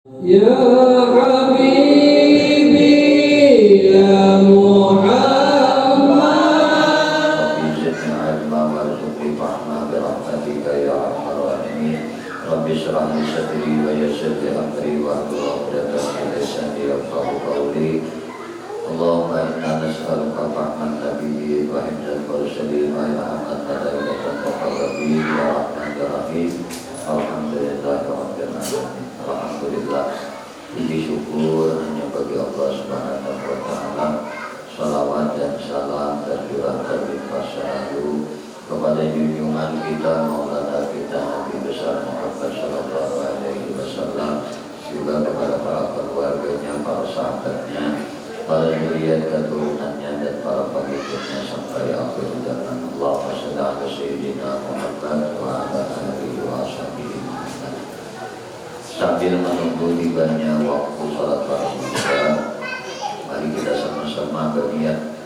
Ya Habibi ya Muhammad Rabbi zidni ilma warzuqni fahma birahmatika ya arhamar rahimin Rabbi shrah li sadri wa yassir li amri wa hlul 'uqdatam min lisani yafqahu qawli Allahumma inna nas'aluka fahman nabiyyin wa hifdzal mursalin wa ilhaman hidayatan muqarrabin ya rahmanir rahim Alhamdulillahi rabbil alamin. Alhamdulillah, puji syukur hanya bagi Allah Subhanahu wa taala. Salawat dan salam tercurah terlimpah selalu kepada junjungan kita Maulana kita Nabi besar Muhammad sallallahu alaihi wasallam, juga kepada para keluarganya, para sahabatnya, para zuriat keturunannya dan para pengikutnya sampai akhir zaman. Allahumma shalli ala sayyidina Muhammad wa ala alihi wa sahbihi. Sambil menunggu tibanya waktu salat fardu, mari kita sama-sama berniat.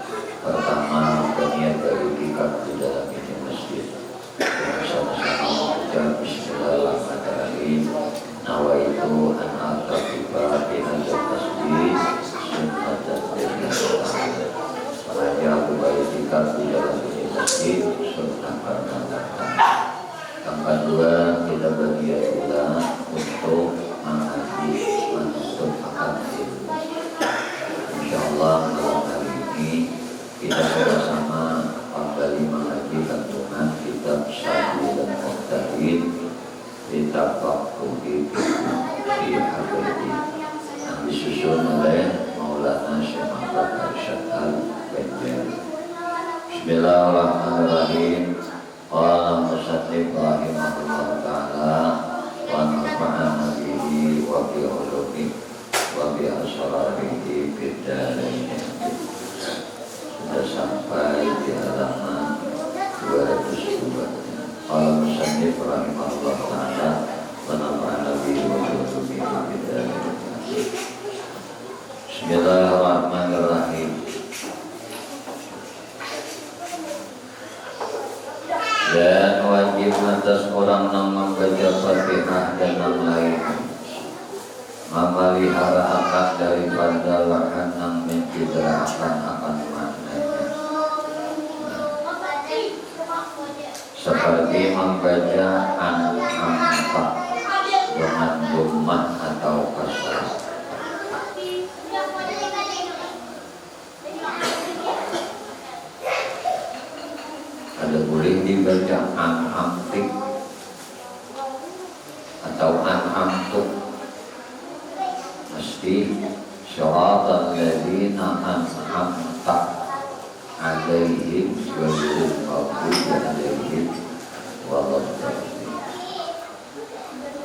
Pertama, berniat beriktikaf di dalam ini masjid. Sama-sama mengucap Bismillahirrahmanirrahim. Nawaitu an a'taqifa bi hadzal masjid sunnatan lillahi. Sengaja aku beriktikaf di dalam ini masjid sunnah pertama. Yang kedua, kita berniat pula untuk mengaji menuntut ilmu. Insyaallah malam hari ini kita sama-sama kembali mengaji kandungan kitab Syahid dan Muhtahid, kitab Fakhruddin fi Habibi yang disusun oleh Maulana Syekh Muhammad Arsyad Al-Banjari. Bismillahirrahmanirrahim. Qala musannif rahimahullah ta'ala wa nafa'ana bihi wa bi ulumihi wa bi asrarihi fid dharain. Sudah sampai di halaman 202. Qala musannif rahimahullah ta'ala wa nafa'ana bihi wa bi ulumihi fid dharain. Bismillahirrahmanirrahim. Dan wajib atas orang yang membaca Fatihah dan yang lain memelihara akan daripada lahan yang mencidrakan akan maknanya, seperti membaca an-amfa dengan dhammah atau kasrah. Ada boleh dibaca an-amtik atau an-amtuk, mesti syaratal ladzina an'amta alaihim ghairil maghdubi alaihim waladdallin.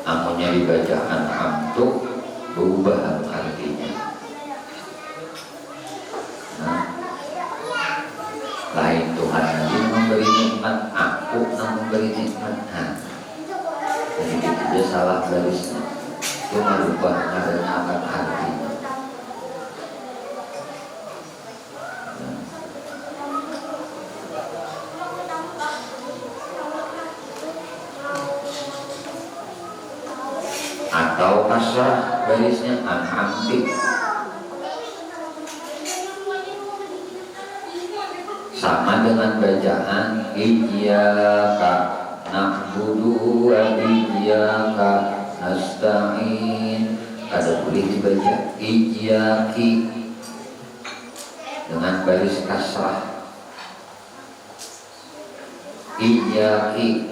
Amunnya dibaca an-amtuk berubah artinya. Lain Tuhan nanti memberi nikmat, aku yang memberi nikmat. Jadi itu salah garisnya, itu merubah adanya akan artinya. Atau kasrah garisnya an-amtik, sama dengan bacaan iyyaka na'budu wa iyyaka nasta'in. Ada boleh dibaca iyyaki dengan baris kasrah. Iyyaki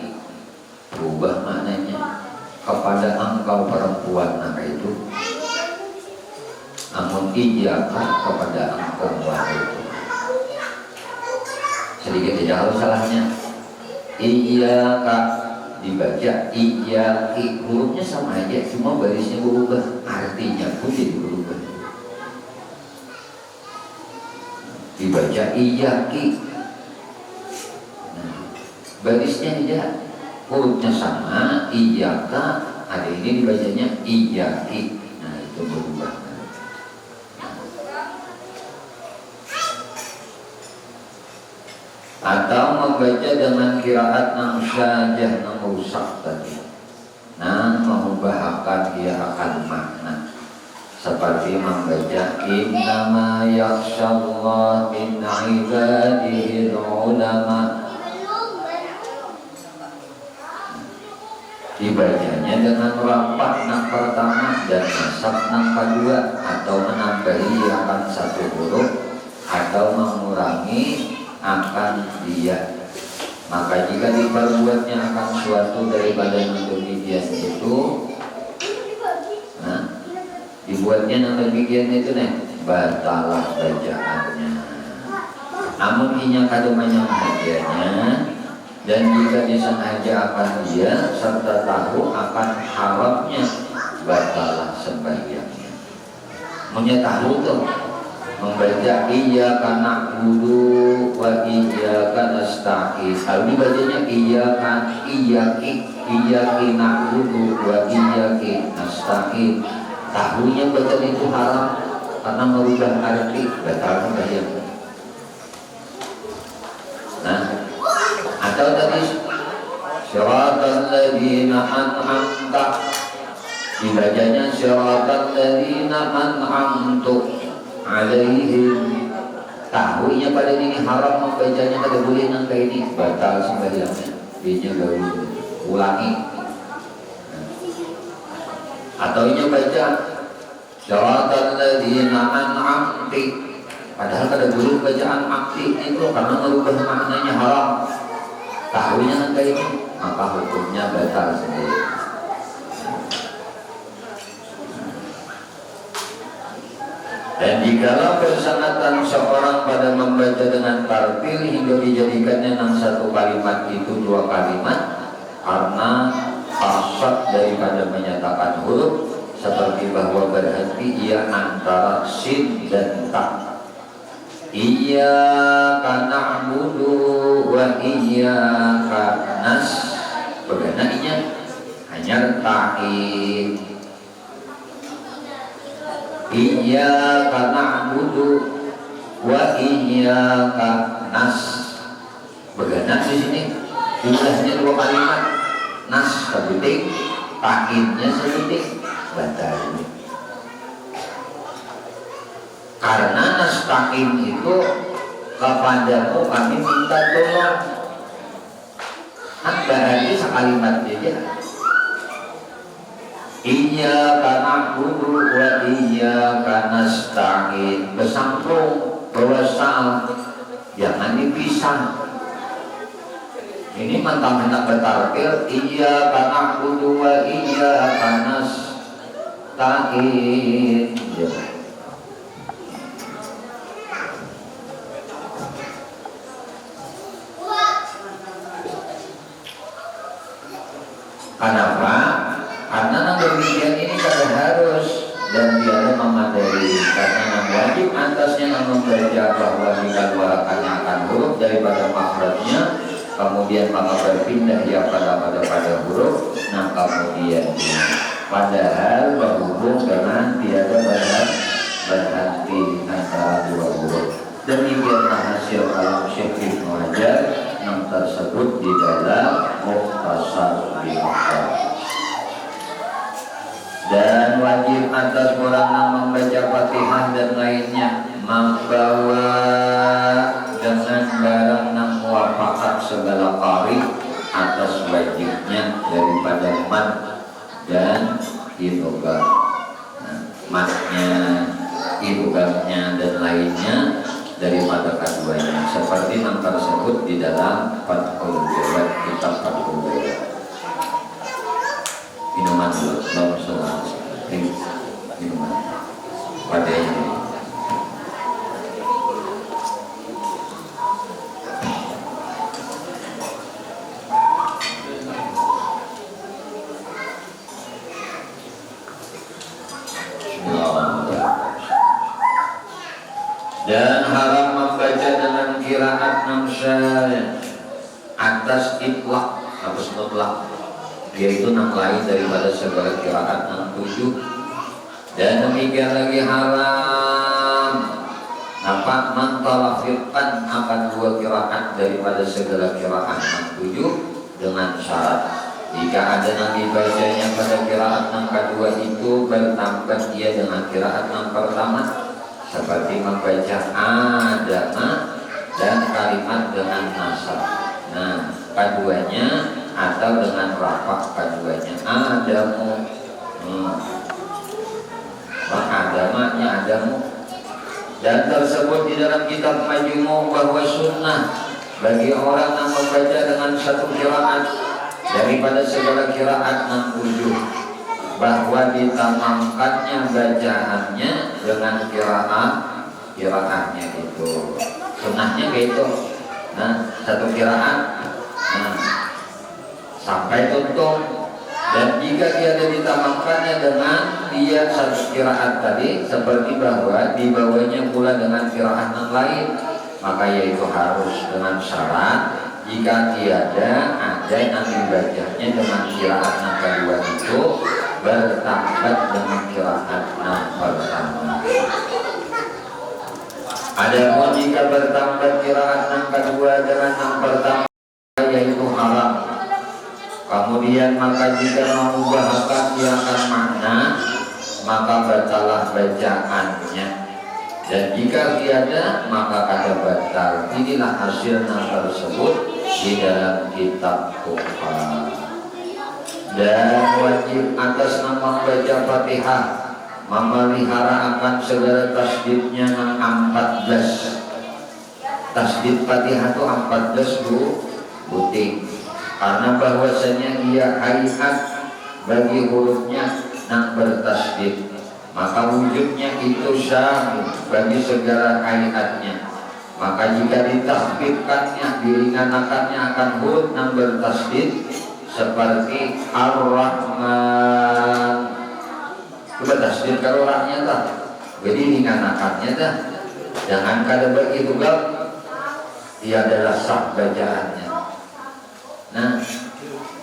berubah maknanya kepada engkau perempuan, maka itu. Namun iyyaka kepada engkau wanita. Sedikit tidak harus salahnya. Iyyaka dibaca iyyaki, hurufnya sama aja, cuma barisnya berubah, artinya pun jadi berubah. Dibaca iyyaki, barisnya tidak, hurufnya sama, iyyaka, ada ini dibacanya iyyaki. Nah itu berubah. Atau membaca dengan qiraat yang syajah yang rusak tadi. Nah, mengubahkan ia akan makna seperti membaca innama yakhshallah min ibadihi ulama. Dibacanya dengan rapat nak pertama dan nasab nak kedua, atau menambahi akan satu huruf atau mengurangi akan dia. Maka jika diperbuatnya akan suatu daripada demikian itu, nah, dibuatnya yang demikian itu nih, batalah bacaannya. Namun inya kademanya hadiahnya, dan jika disengaja akan dia serta tahu akan haramnya, batalah sembahyangnya. Mengetahui tuh membaca iyyaka na'budu wa iyyaka nasta'in. Kalau dibacanya iyyaki na'budu wa iyyaki nasta'in, tahunya bacaan itu haram karena merubah arti, batal sembahyang. Nah, atau tadi syiratal ladzina an'amta, dibacanya syiratal ladzina an'amtu alaihim, tahunya pada ini haram membacanya, kada boleh nang kayak ini, batal sembahyangnya. Dia baru ulangi. Atau ini baca syiratal ladzina an'amti, padahal kada boleh bacaan akti itu karena merubah maknanya haram. Tahunya nang kayak ini, maka hukumnya batal sembahyang. Dan jikalau persyaratan seorang pada membaca dengan tartil hingga dijadikannya dalam satu kalimat itu dua kalimat karena fasad daripada menyatakan huruf, seperti bahwa berhenti ia antara sin dan ta. Iyyaka na'budu wa iyyaka nas, begananya hanya ta'in. Iyyaka na'budu wa iyyaka nas, begana di sini jumlahnya dua kalimat, nas sebutik, ta'innya sebutik, batal. Karena nasta'in itu kepadamu kami minta tolong, berarti sekalimat saja. Iyyaka na'budu wa iyyaka nasta'in, bersambung, berwasal, jangan dipisah. Ini mentang-mentang bertartil iyyaka na'budu wa iyyaka nasta'in. Kenapa? Karena nang demikian ini kada harus dan tiada memadai, karena yang wajib atasnya yang membaca bahwa dikeluarkannya akan huruf daripada makhrajnya, kemudian maka berpindah ia pada huruf, nah kemudian padahal berhubung dengan tiada berhenti antara dua huruf. Demikianlah hasil kalam Syekh Ibnu Hajar yang tersebut di dalam Mukhtasar Bihaqah. Dan wajib atas orang yang membaca Fatihah dan lainnya membawa dengan barang yang muwafakat segala qari atas wajibnya daripada mat dan idgham. Matnya, idghamnya dan lainnya daripada keduanya, seperti yang tersebut di dalam Fathul Jawad, kitab Fathul Jawad. Minuman dulu, minuman pada ini. Dan haram membaca dengan qiraat namsyah atas itlaq, atas mutlak, yaitu yang lain daripada segala qiraat yang 7. Dan demikian lagi haram dapat mentalafiqkan akan dua qiraat daripada segala qiraat yang 7 dengan syarat, Jika ada yang dibacanya pada qiraat yang kedua itu bertambah dia dengan qiraat yang pertama, seperti membaca Adama dan kalimat dengan nasab. Nah, paduannya atau dengan rafa paduannya Adamu. Adamanya Adamu. Dan tersebut di dalam kitab Majmu' bahwa sunnah bagi orang yang membaca dengan satu qiraat daripada segala qiraat yang tujuh, bahwa ditamamkannya bacaannya dengan qiraatnya itu. Sunnahnya begitu. Nah, satu qiraat sampai tutup. Dan jika dia ditamamkannya dengan dia satu qiraat tadi, seperti bahwa dibawanya pula dengan qiraat yang lain, maka yaitu harus dengan syarat jika tiada ada yang dibacanya dengan qiraat yang kedua itu bertambah dengan qiraat yang pertama. Adapun jika bertambah qiraat yang kedua dengan yang pertama yaitu haram. Kemudian maka jika mengubahkan dia akan makna, maka bacalah bacaannya. Dan jika tiada, maka kata batal. Inilah hasilnya tersebut di dalam kitab Tuhfah. Dan wajib atas nama baca Fatihah memelihara akan segala tasdidnya yang 14. Tasdid Fatihah itu 14 buting. Karena bahwasanya ia hayat bagi hurufnya yang bertasdid, maka wujudnya itu syamil bagi segala hayatnya. Maka jika ditahbibkannya, diringankannya akan huruf yang bertasdid seperti Ar-Rahman, itu bertasdid kalau orangnya tak, jadi ringankannya dah. Jangan kada begitu gak, ia adalah sah bacaannya. Nah,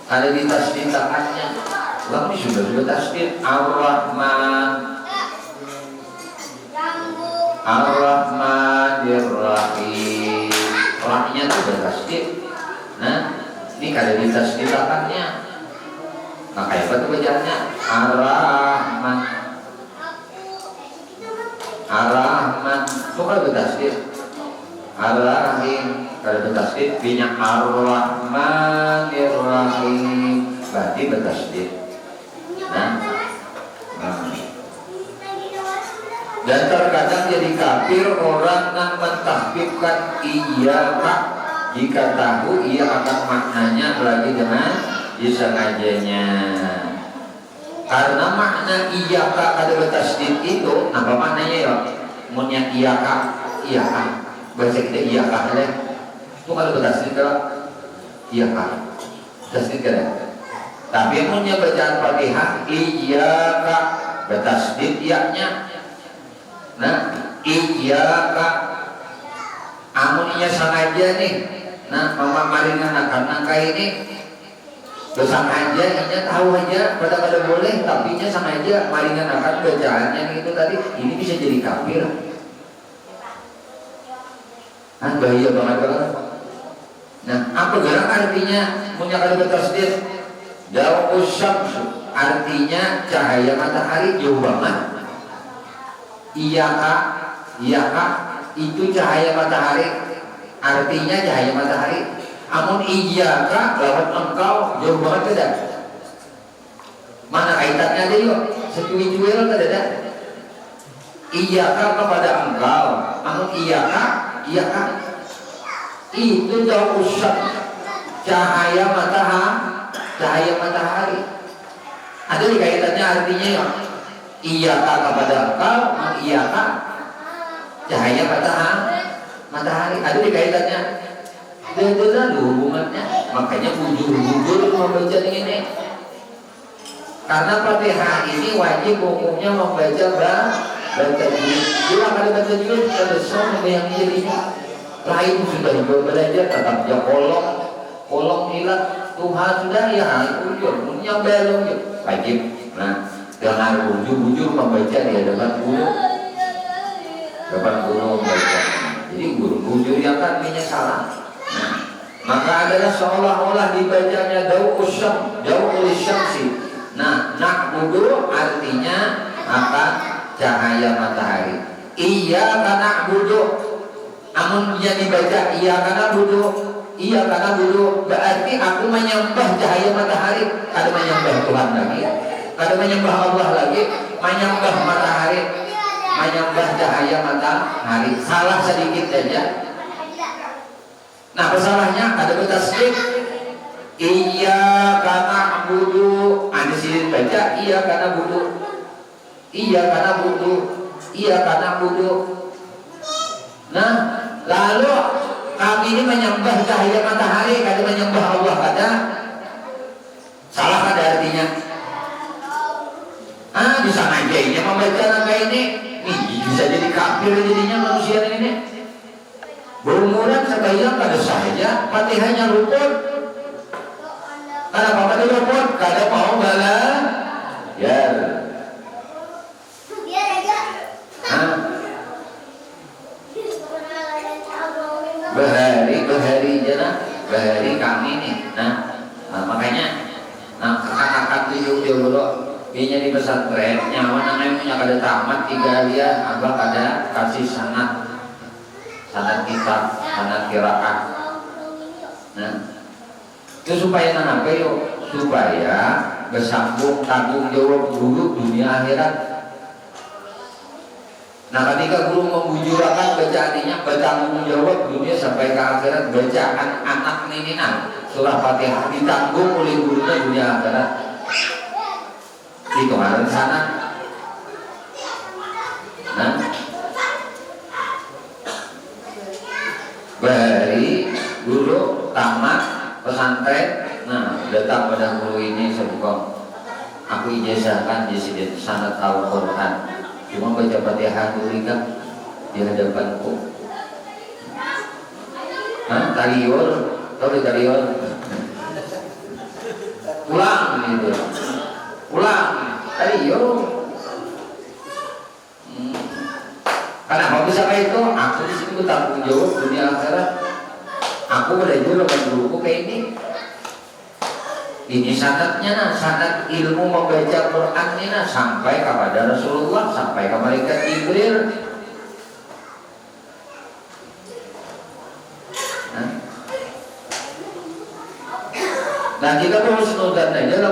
ada di tasdid tangannya, ini sudah tasdid Ar-Rahman, Ar-Rahmanir-Rahim. Rahnya itu sudah tasdid. Nah, ini kada di tasdid tangannya, maka apa itu bacaannya Ar-Rahman, Ar-Rahman. Bukan bertasdid Ar-Rahim, kalau bertasdid punya Ar-Rahmanir-Rahim, berarti bertasdid. Nah, dan terkadang jadi kafir orang yang mentahbibkan iyyaka jika tahu ia akan maknanya lagi dengan disengajanya. Karena makna iyyaka ada bertasdid itu apa maknanya ya? Munya iyyaka, iyyaka. Bahasa kita iyyaka ada. Itu kalau bertasdid kalau iyyaka. Tasdid kada. Tapi punya bacaan Fatihah iyyaka bertasdid iya-nya. Nah, iyyaka amunnya sengaja nih. Nah, mama maringan akan nangka ini bersengaja, inya tahu aja pada boleh, tapi nya sengaja maringan akan bacaannya itu tadi, ini bisa jadi kafir. Nah, bahaya banget kan. Nah, apa gerak artinya punya kata bertasdid? Dawu syamsu artinya cahaya matahari jauh banget. Iyyaka, iyyaka itu cahaya matahari, artinya cahaya matahari. Amun iyyaka lawan engkau jauh banget tidak? Mana kaitannya ada yuk? Secuil-cuil tidak ada. Iyyaka kepada engkau, amun iyyaka, iyyaka itu jauh usap cahaya matahari. Ada di kaitannya artinya ya. Iyyaka kepada engkau, iyyaka cahaya matahari. Ada di kaitannya. Dan ada hubungannya. Makanya bujur-bujur membaca ini. Karena Fatihah ini wajib hukumnya membaca baca juz. Bila kali baca juz ada sama yang jadinya. Lain sudah belajar tetap dia kolong hilang Tuhan sudah ya ujur punya belum ya wajib. Nah, dengan bujur-bujur membaca di hadapan guru membaca. Jadi guru bujur yang kan punya salah. Nah, Maka adalah seolah-olah dibacanya dau'ul syamsi. Nah, na'budu artinya apa? Cahaya matahari. Iyyaka na'budu. Amun dia dibaca iyyaka na'budu, iyyaka na'budu berarti aku menyembah cahaya matahari. Ada menyembah Tuhan lagi, ada menyembah Allah lagi, menyembah matahari, menyembah cahaya matahari. Salah sedikit saja. Nah, masalahnya ada bertasbih iyyaka na'budu. Ada sini baca iyyaka na'budu, iyyaka na'budu, iyyaka na'budu. Nah, lalu kami ini menyembah cahaya matahari, kada menyembah Allah, kada. Salah kada artinya. Bisa aja ini membaca naga ini bisa jadi kafir jadinya manusia ini. Berumuran sebayang kada saja, Fatihahnya luput. Kenapa kada luput? Kada mau bala. Ya. Berhari jana, berhari kami nih. Makanya kakak tujuh dia dulu. Dia di pesantren, nyawa namanya punya kada tamat 3 dia, abah kada kasih sanad kitab, sanad qiraat. Nah, itu supaya apa yuk? Supaya bersambung tanggung jawab dulu dunia akhirat. Nah, ketika guru membujurakan bacaannya bertanggung jawab dunia sampai ke akhirat, bacaan anak ini surah Fatihah ditanggung oleh gurunya dunia akhirat. Itu harus sana. Nah, dari guru tamat pesantren, datang pada guru ini sebut aku ijazahkan di sini sanad Al-Quran. Cuma baca Fatihah dulu kan di hadapanku. Tarior, tahu tarior? Pulang gitu. Pulang tarior. Kenapa bisa kayak itu? Aku di sini tanggung jawab dunia akhirat. Aku belajar dengan guruku kayak ini. Ini sanadnya sanad ilmu membaca Quran ini sampai kepada Rasulullah, sampai ke malaikat Jibril. Nah, kita terus nudan aja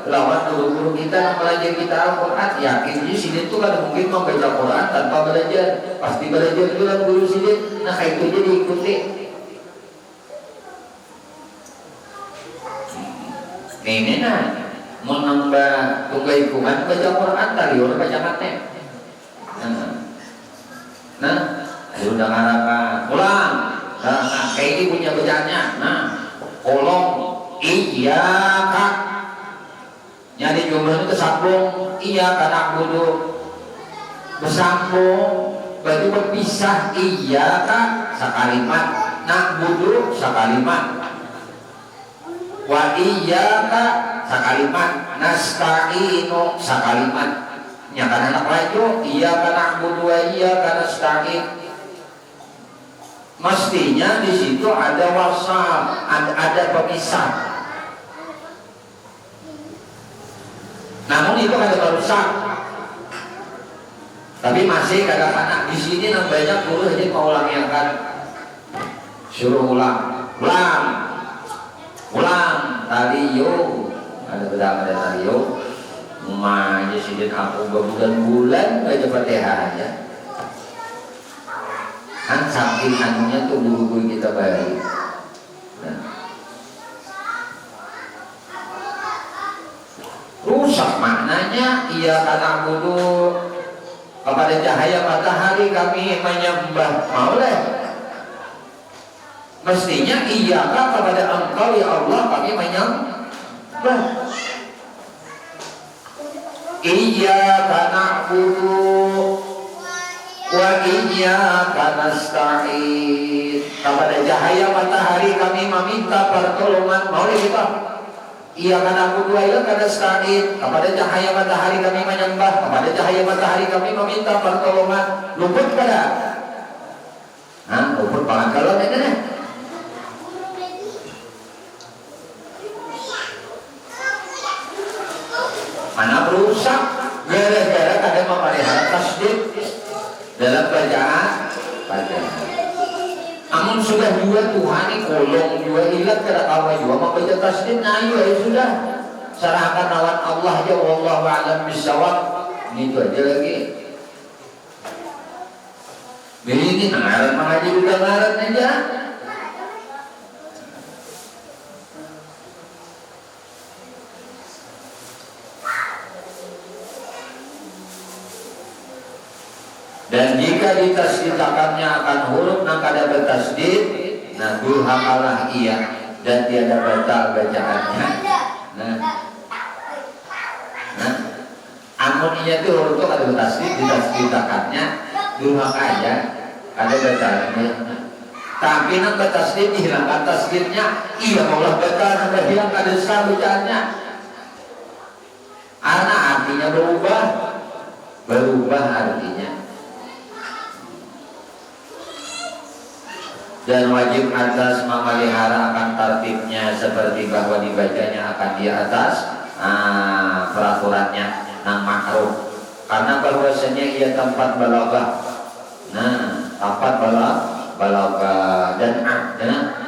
lawan guru-guru kita yang belajar kita Al-Quran. Yakin di sini tuh kan mungkin membaca Quran tanpa belajar, pasti belajar juga guru sini. Nah, kayak itu jadi ikuti. Ini mau nambah tunggay kuman baca Quran tadi orang baca mate. Ayo udah ngarakan pulang. Kayak ini punya bacaannya. Kolong iya kak. Jadi jumlahnya kesambung iya kak budu bersambung berarti berpisah iya kak sakalimat nak budu sakalimat. Wa iyyaka sakalimat nasta'inu sakalimat. Nyatakan anak laju iyyaka na'budu wa iyyaka nasta'in. Mestinya di situ ada wasal, ada pemisah. Namun itu ada perusak. Tapi masih kadang-kadang di sini banyak guru hanya mau ulangi akan suruh ulang tadi yo ada bedang ada tadi yo aja sidin aku berbulan-bulan baca Fatihah aja kan saking anunya tuh guru-guru kita baik. Rusak maknanya iya kata guru kepada cahaya matahari kami menyembah mauleh. Mestinya iyaka kepada engkau ya Allah kami menyembah. Iyyaka na'budu wa iyyaka nasta'in. Kepada cahaya matahari kami meminta pertolongan. Mau kita? Iyyaka na'budu wa iyyaka nasta'in. Kepada cahaya matahari kami menyembah. Kepada cahaya matahari kami meminta pertolongan. Luput kada? Luput pangkalan ini. Mana rusak gara-gara kada memelihara tasdid dalam bacaan. Amun sudah juga Tuhan ini kolong juga ilat kada kawa juga membaca tasdid, nah ya sudah serahkan lawan Allah ya, wallahu a'lam bishawab. Itu aja lagi. Ini ngaran mengaji udah ngaran aja. Dan jika ditasdidkannya akan huruf nang kada bertasdid, nah durhakalah ia dan tiada batal bacaannya. Nah, amun ia itu huruf itu kada bertasdid, ditasdidkannya durhaka aja, kada batalnya. Tapi nang bertasdid dihilangkan tasdidnya, iya maulah batal nang hilang kada sah bacaannya. Karena artinya berubah artinya. Dan wajib atas memelihara akan tertibnya seperti bahwa dibacanya akan di atas peraturannya nang makruh, karena bahwasanya ia tempat balaghah. Nah, tempat balaghah dan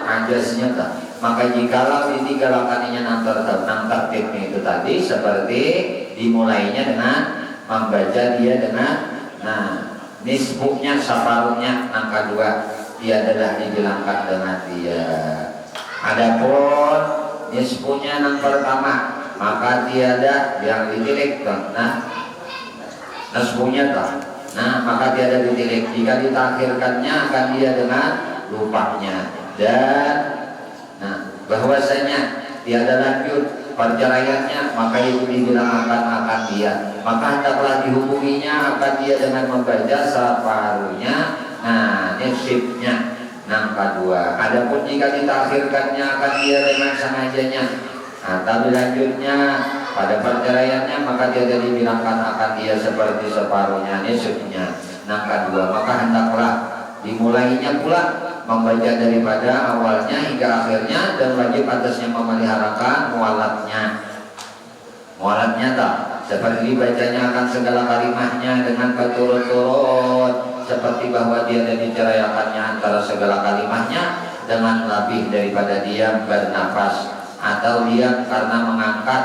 ajasnya tak. Maka jikalau ditinggalkannya nang tertibnya itu tadi, seperti dimulainya dengan membaca dia dengan nisbuhnya separuhnya nang kedua dia adalah dihilangkan dengan dia. Adapun nisbuhnya nang pertama maka tiada yang ditilik. Nisbuhnya tak. Nah, maka tiada ditilik. Jika ditakhirkannya akan dia dengan lupanya. Dan bahwasanya tiada lanjut perceraiannya, maka itu dihilangkan akan dia. Maka hendaklah dihubunginya akan dia dengan membaca separuhnya. Nisibnya nang kedua. Adapun jika ditakhirkannya akan dia dengan sengajanya, tapi lanjutnya pada perceraiannya, maka dia dibilangkan akan dia seperti separuhnya nisibnya nang kedua. Maka hendaklah dimulainya pula membaca daripada awalnya hingga akhirnya, dan wajib atasnya memeliharakan mualatnya tak, seperti dibacanya akan segala kalimahnya dengan berturut-turut, seperti bahwa dia diceraikannya antara segala kalimahnya dengan lebih daripada dia bernafas atau dia karena mengangkat.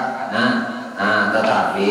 Tetapi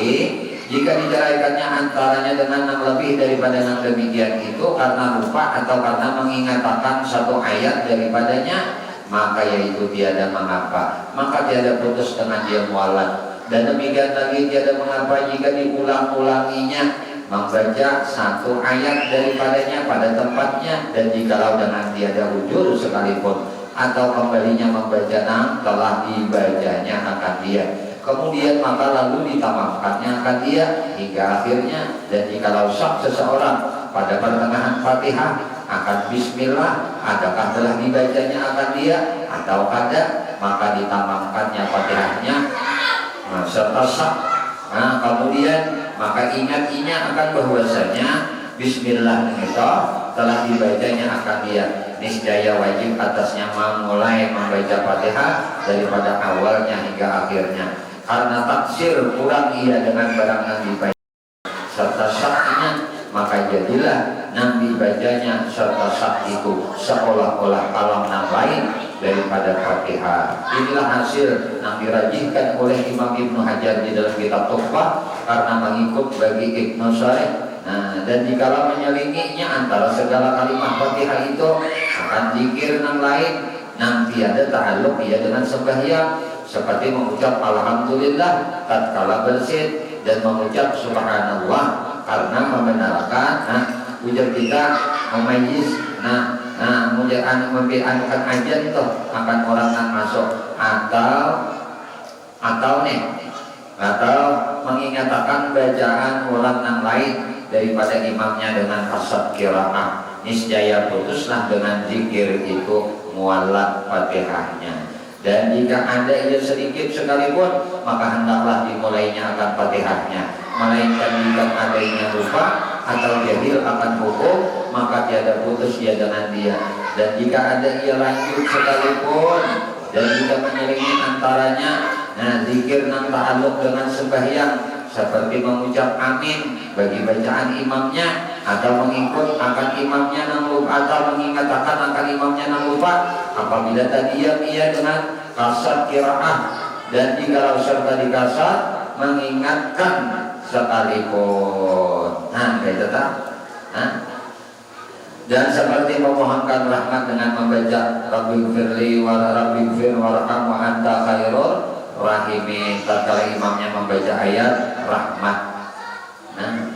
jika diceraikannya antaranya dengan yang lebih daripada yang demikian itu karena lupa atau karena mengingatkan satu ayat daripadanya, maka yaitu tiada mengapa, maka tiada putus dengan dia mualat. Dan demikian lagi tiada mengapa jika diulang-ulanginya membaca satu ayat daripadanya pada tempatnya, dan jikalau dengan tiada ujur sekalipun atau kembalinya membaca telah dibacanya akan dia, kemudian maka lalu ditamamkannya akan dia hingga akhirnya. Dan jikalau syak seseorang pada pertengahan Fatihah akan bismillah, adakah telah dibacanya akan dia atau kada, maka ditamamkannya Fatihahnya serta syak. Kemudian maka ingat-ingat akan bahwasanya bismillah itu telah dibacanya akan dia. Niscaya wajib atasnya memulai membaca Fatihah daripada awalnya hingga akhirnya, karena taksir kurang ia dengan barang yang dibaca serta syaknya, maka jadilah yang dibacanya serta syak itu seolah-olah kalam yang lain daripada Fatihah. Inilah hasil yang dirajihkan oleh Imam Ibnu Hajar di dalam kitab Tuhfah karena mengikut bagi Ibnu Sharih. Dan jikalau menyelinginya antara segala kalimat Fatihah itu akan zikir yang lain yang tiada ta'alluq ia dengan sembahyang, seperti mengucap alhamdulillah tatkala bersin dan mengucap subhanallah karena membenarkan ujar kita memayis membiarkan ajan tuh akan orang yang masuk atau mengingatkan bacaan orang yang lain daripada imamnya dengan kasat qiraah, niscaya putuslah dengan zikir itu mualat Fatihahnya. Dan jika ada ia sedikit sekalipun, maka hendaklah dimulainya akan Fatihahnya. Melainkan jika adanya lupa atau jahil akan hukum, maka tiada putus ia dengan dia. Dan jika ada ia lanjut sekalipun, dan jika menyelingi antaranya zikir yang ta'alluq dengan sembahyang, seperti mengucap amin bagi bacaan imamnya, atau mengikut akan imamnya nang lupa, atau mengatakan akan imamnya nang lupa. Apabila tadi ia dengan kasar qiraah, dan jika serta di kasar mengingatkan sekalipun. Nah, kayak tetap. Dan seperti memohonkan rahmat dengan membaca Rabbighfirli wa Rabbighfir warham wa anta khairur rahimin tatkala imamnya membaca ayat rahmat. Nah,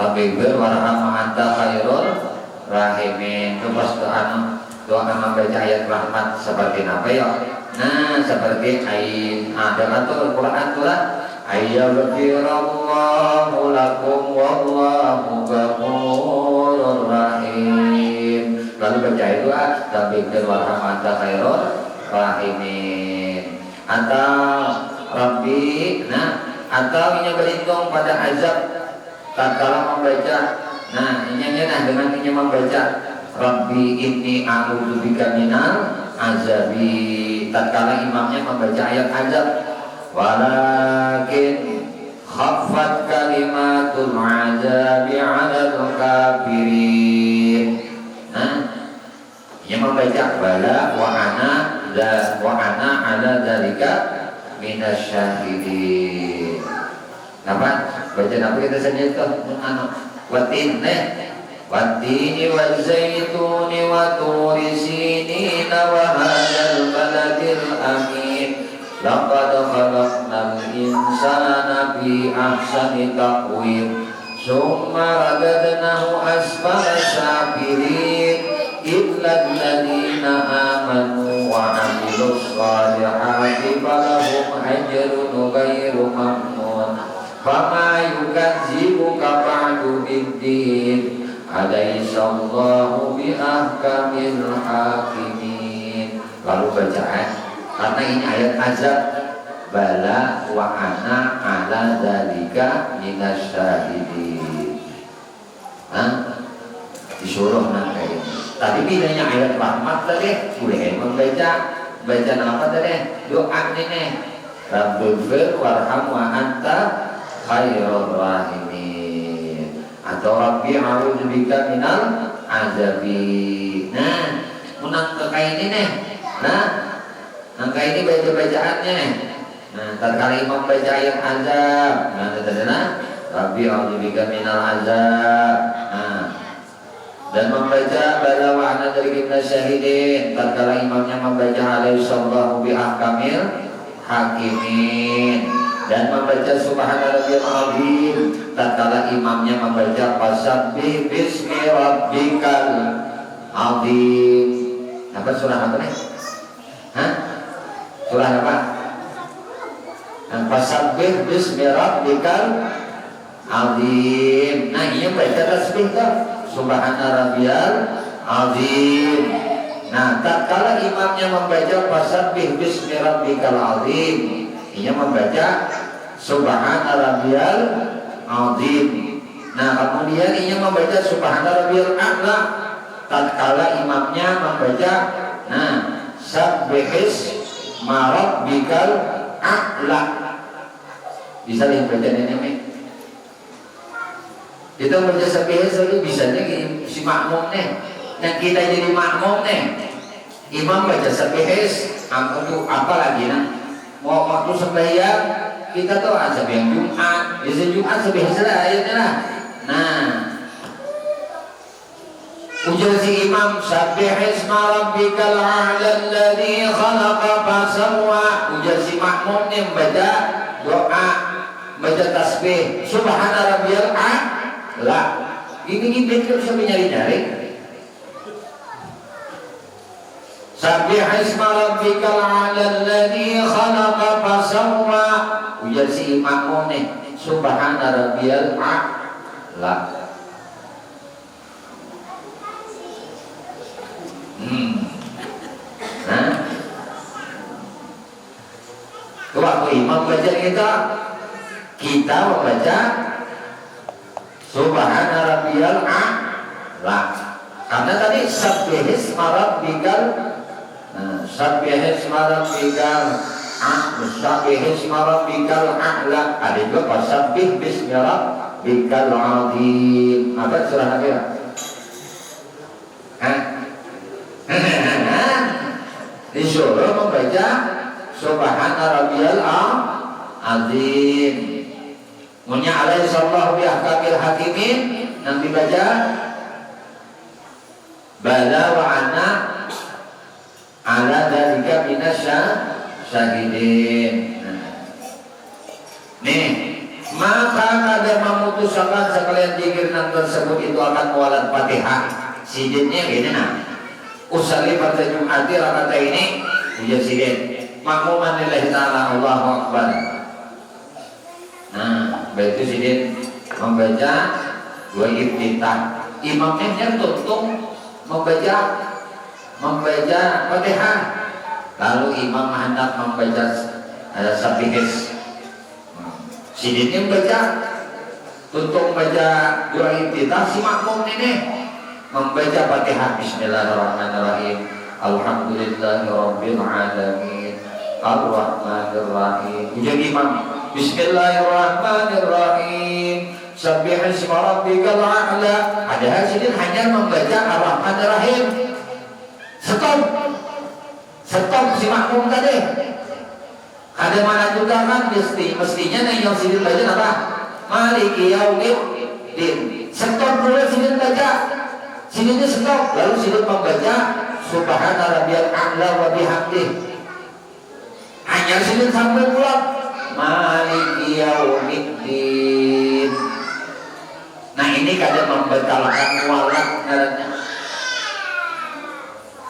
Rabbighfir warham wa anta khairur rahimin itu pas doa membaca ayat rahmat seperti apa ya? Nah, seperti ayat ada atau Al-Qur'an tuh Ayyaghfirallahu lakum wallahu ghafurur rahim. Lalu baca itu Rabbighfir warham wa anta khairur rahimin. Atau Rabbi, atau ini berhitung pada azab tatkala membaca. Nah, ini dengan ini membaca Rabbi inni a'udzubika minal azabi tatkala imamnya membaca ayat azab. Walakin khaffat kalimatul azabi 'alal kafirin. Yang membaca bala wa ana ala dzalika minasyahidin. Apa? Baca apa kita sendiri tuh? Watin Wattini wa zaituni wa turi sinina wa hadzal baladil amin. Laqad khalaqnal insana fi ahsani taqwim. Summa radadnahu asfala safilin. Illa alladziina aamanu wa 'amilus shalihati falahum ajrun ghairu mamnun. Fama yukadzibuka ba'du bid-din. Alaihissallahu biahkamil hakimin. Lalu bacaan karena ini ayat azab. Bala wa ana ala dzalika minasyahidin. Disuruh kayak ini. Tapi bedanya ayat rahmat tadi boleh membaca apa tadi? Doa ini Rabbighfir warham wa anta khairur rahimin. Atau Rabbi a'udzubika minal azabi. Nah, menang ke kain ini. Angka ini baca-bacaannya. Nah, tatkala imam baca ayat azab. Rabbi a'udzubika minal azab. Dan membaca bala wa ana dari kita syahidin tatkala imamnya membaca alaihissallahu biahkamil hakimin. Dan membaca subhanallahil azim tatkala imamnya membaca fasabbih bismi rabbikal azim. Apa surah apa nih? Surah apa? Fasabbih bismi rabbikal azim. Nah, ini baca tasbih tuh subhana rabbiyal azim. Nah, tatkala imamnya membaca fasabbih bismi rabbikal azim, ia membaca subhana rabbiyal azim. Nah, kemudian ia membaca subhana rabbiyal a'la tatkala imamnya membaca sabbihis rabbikal a'la. Bisa dibaca ini. Kita baca sabbihis itu bisanya si makmum nih. Yang kita jadi makmum nih. Imam baca sabbihis untuk apa lagi mau waktu sembahyang kita tuh sembahyang Jumat, biasa Jumat sabbihis lah ayatnya lah. Nah, ujar si imam sabbihis rabbikal a'la alladzi khalaqa fasawwa. Ujar si makmum nih membaca doa, baca tasbih subhana rabbiyal a'la. Ini kita bisa nyari-nyari. Sabbihis rabbikal a'la alladzi khalaqa fasawwa. Ujar si makmum nih subhana rabbiyal a'la. Waktu imam baca kita membaca subhana rabbiyal a'la. Karena tadi sabbihis rabbikal Sabbih isma rabbikal a'la. Ada juga wasabbih bismi rabbikal azim. Apa surah Nabi? Disuruh membaca Subhana rabbiyal azim. Munya alaihi sallallahu bi ahkamil hakimin. Nanti baca bala wa ana ala dzalika minasyahidin. Nih, maka kada memutuskan sekalian zikir nang tersebut itu akan mualat Fatihah. Sidinnya gini nah. Usalli pada Jum'ati rakaat ini dia sidin. Makmuman lillahi ta'ala Allahu akbar. Nah, baik itu sidin membaca dua iftitah. Imamnya yang tuntung membaca Fatihah. Lalu imam hendak membaca Sabbihis. Sidinnya membaca tuntung baca dua iftitah, si makmum ini membaca Fatihah. Bismillahirrahmanirrahim. Alhamdulillahirabbil alamin. Ar-Rahmanir-Rahim. Ujian imam. Bismillahirrahmanirrahim. Sabbih isma rabbikal a'la. Ada hasilin hanya membaca Ar-Rahmanir-Rahim. Stop si makmum tadi. Ada mana juga kan mestinya yang sidin baca apa? Maliki yaumiddin. Stop dulu sidin baca. Sidinnya stop. Lalu sidin membaca Subhana rabbiyal a'la wa bihamdih. Hanya sidin sampai pulang. Maliki yaumiddin. Nah ini kadang membatalkan mualat ngarannya.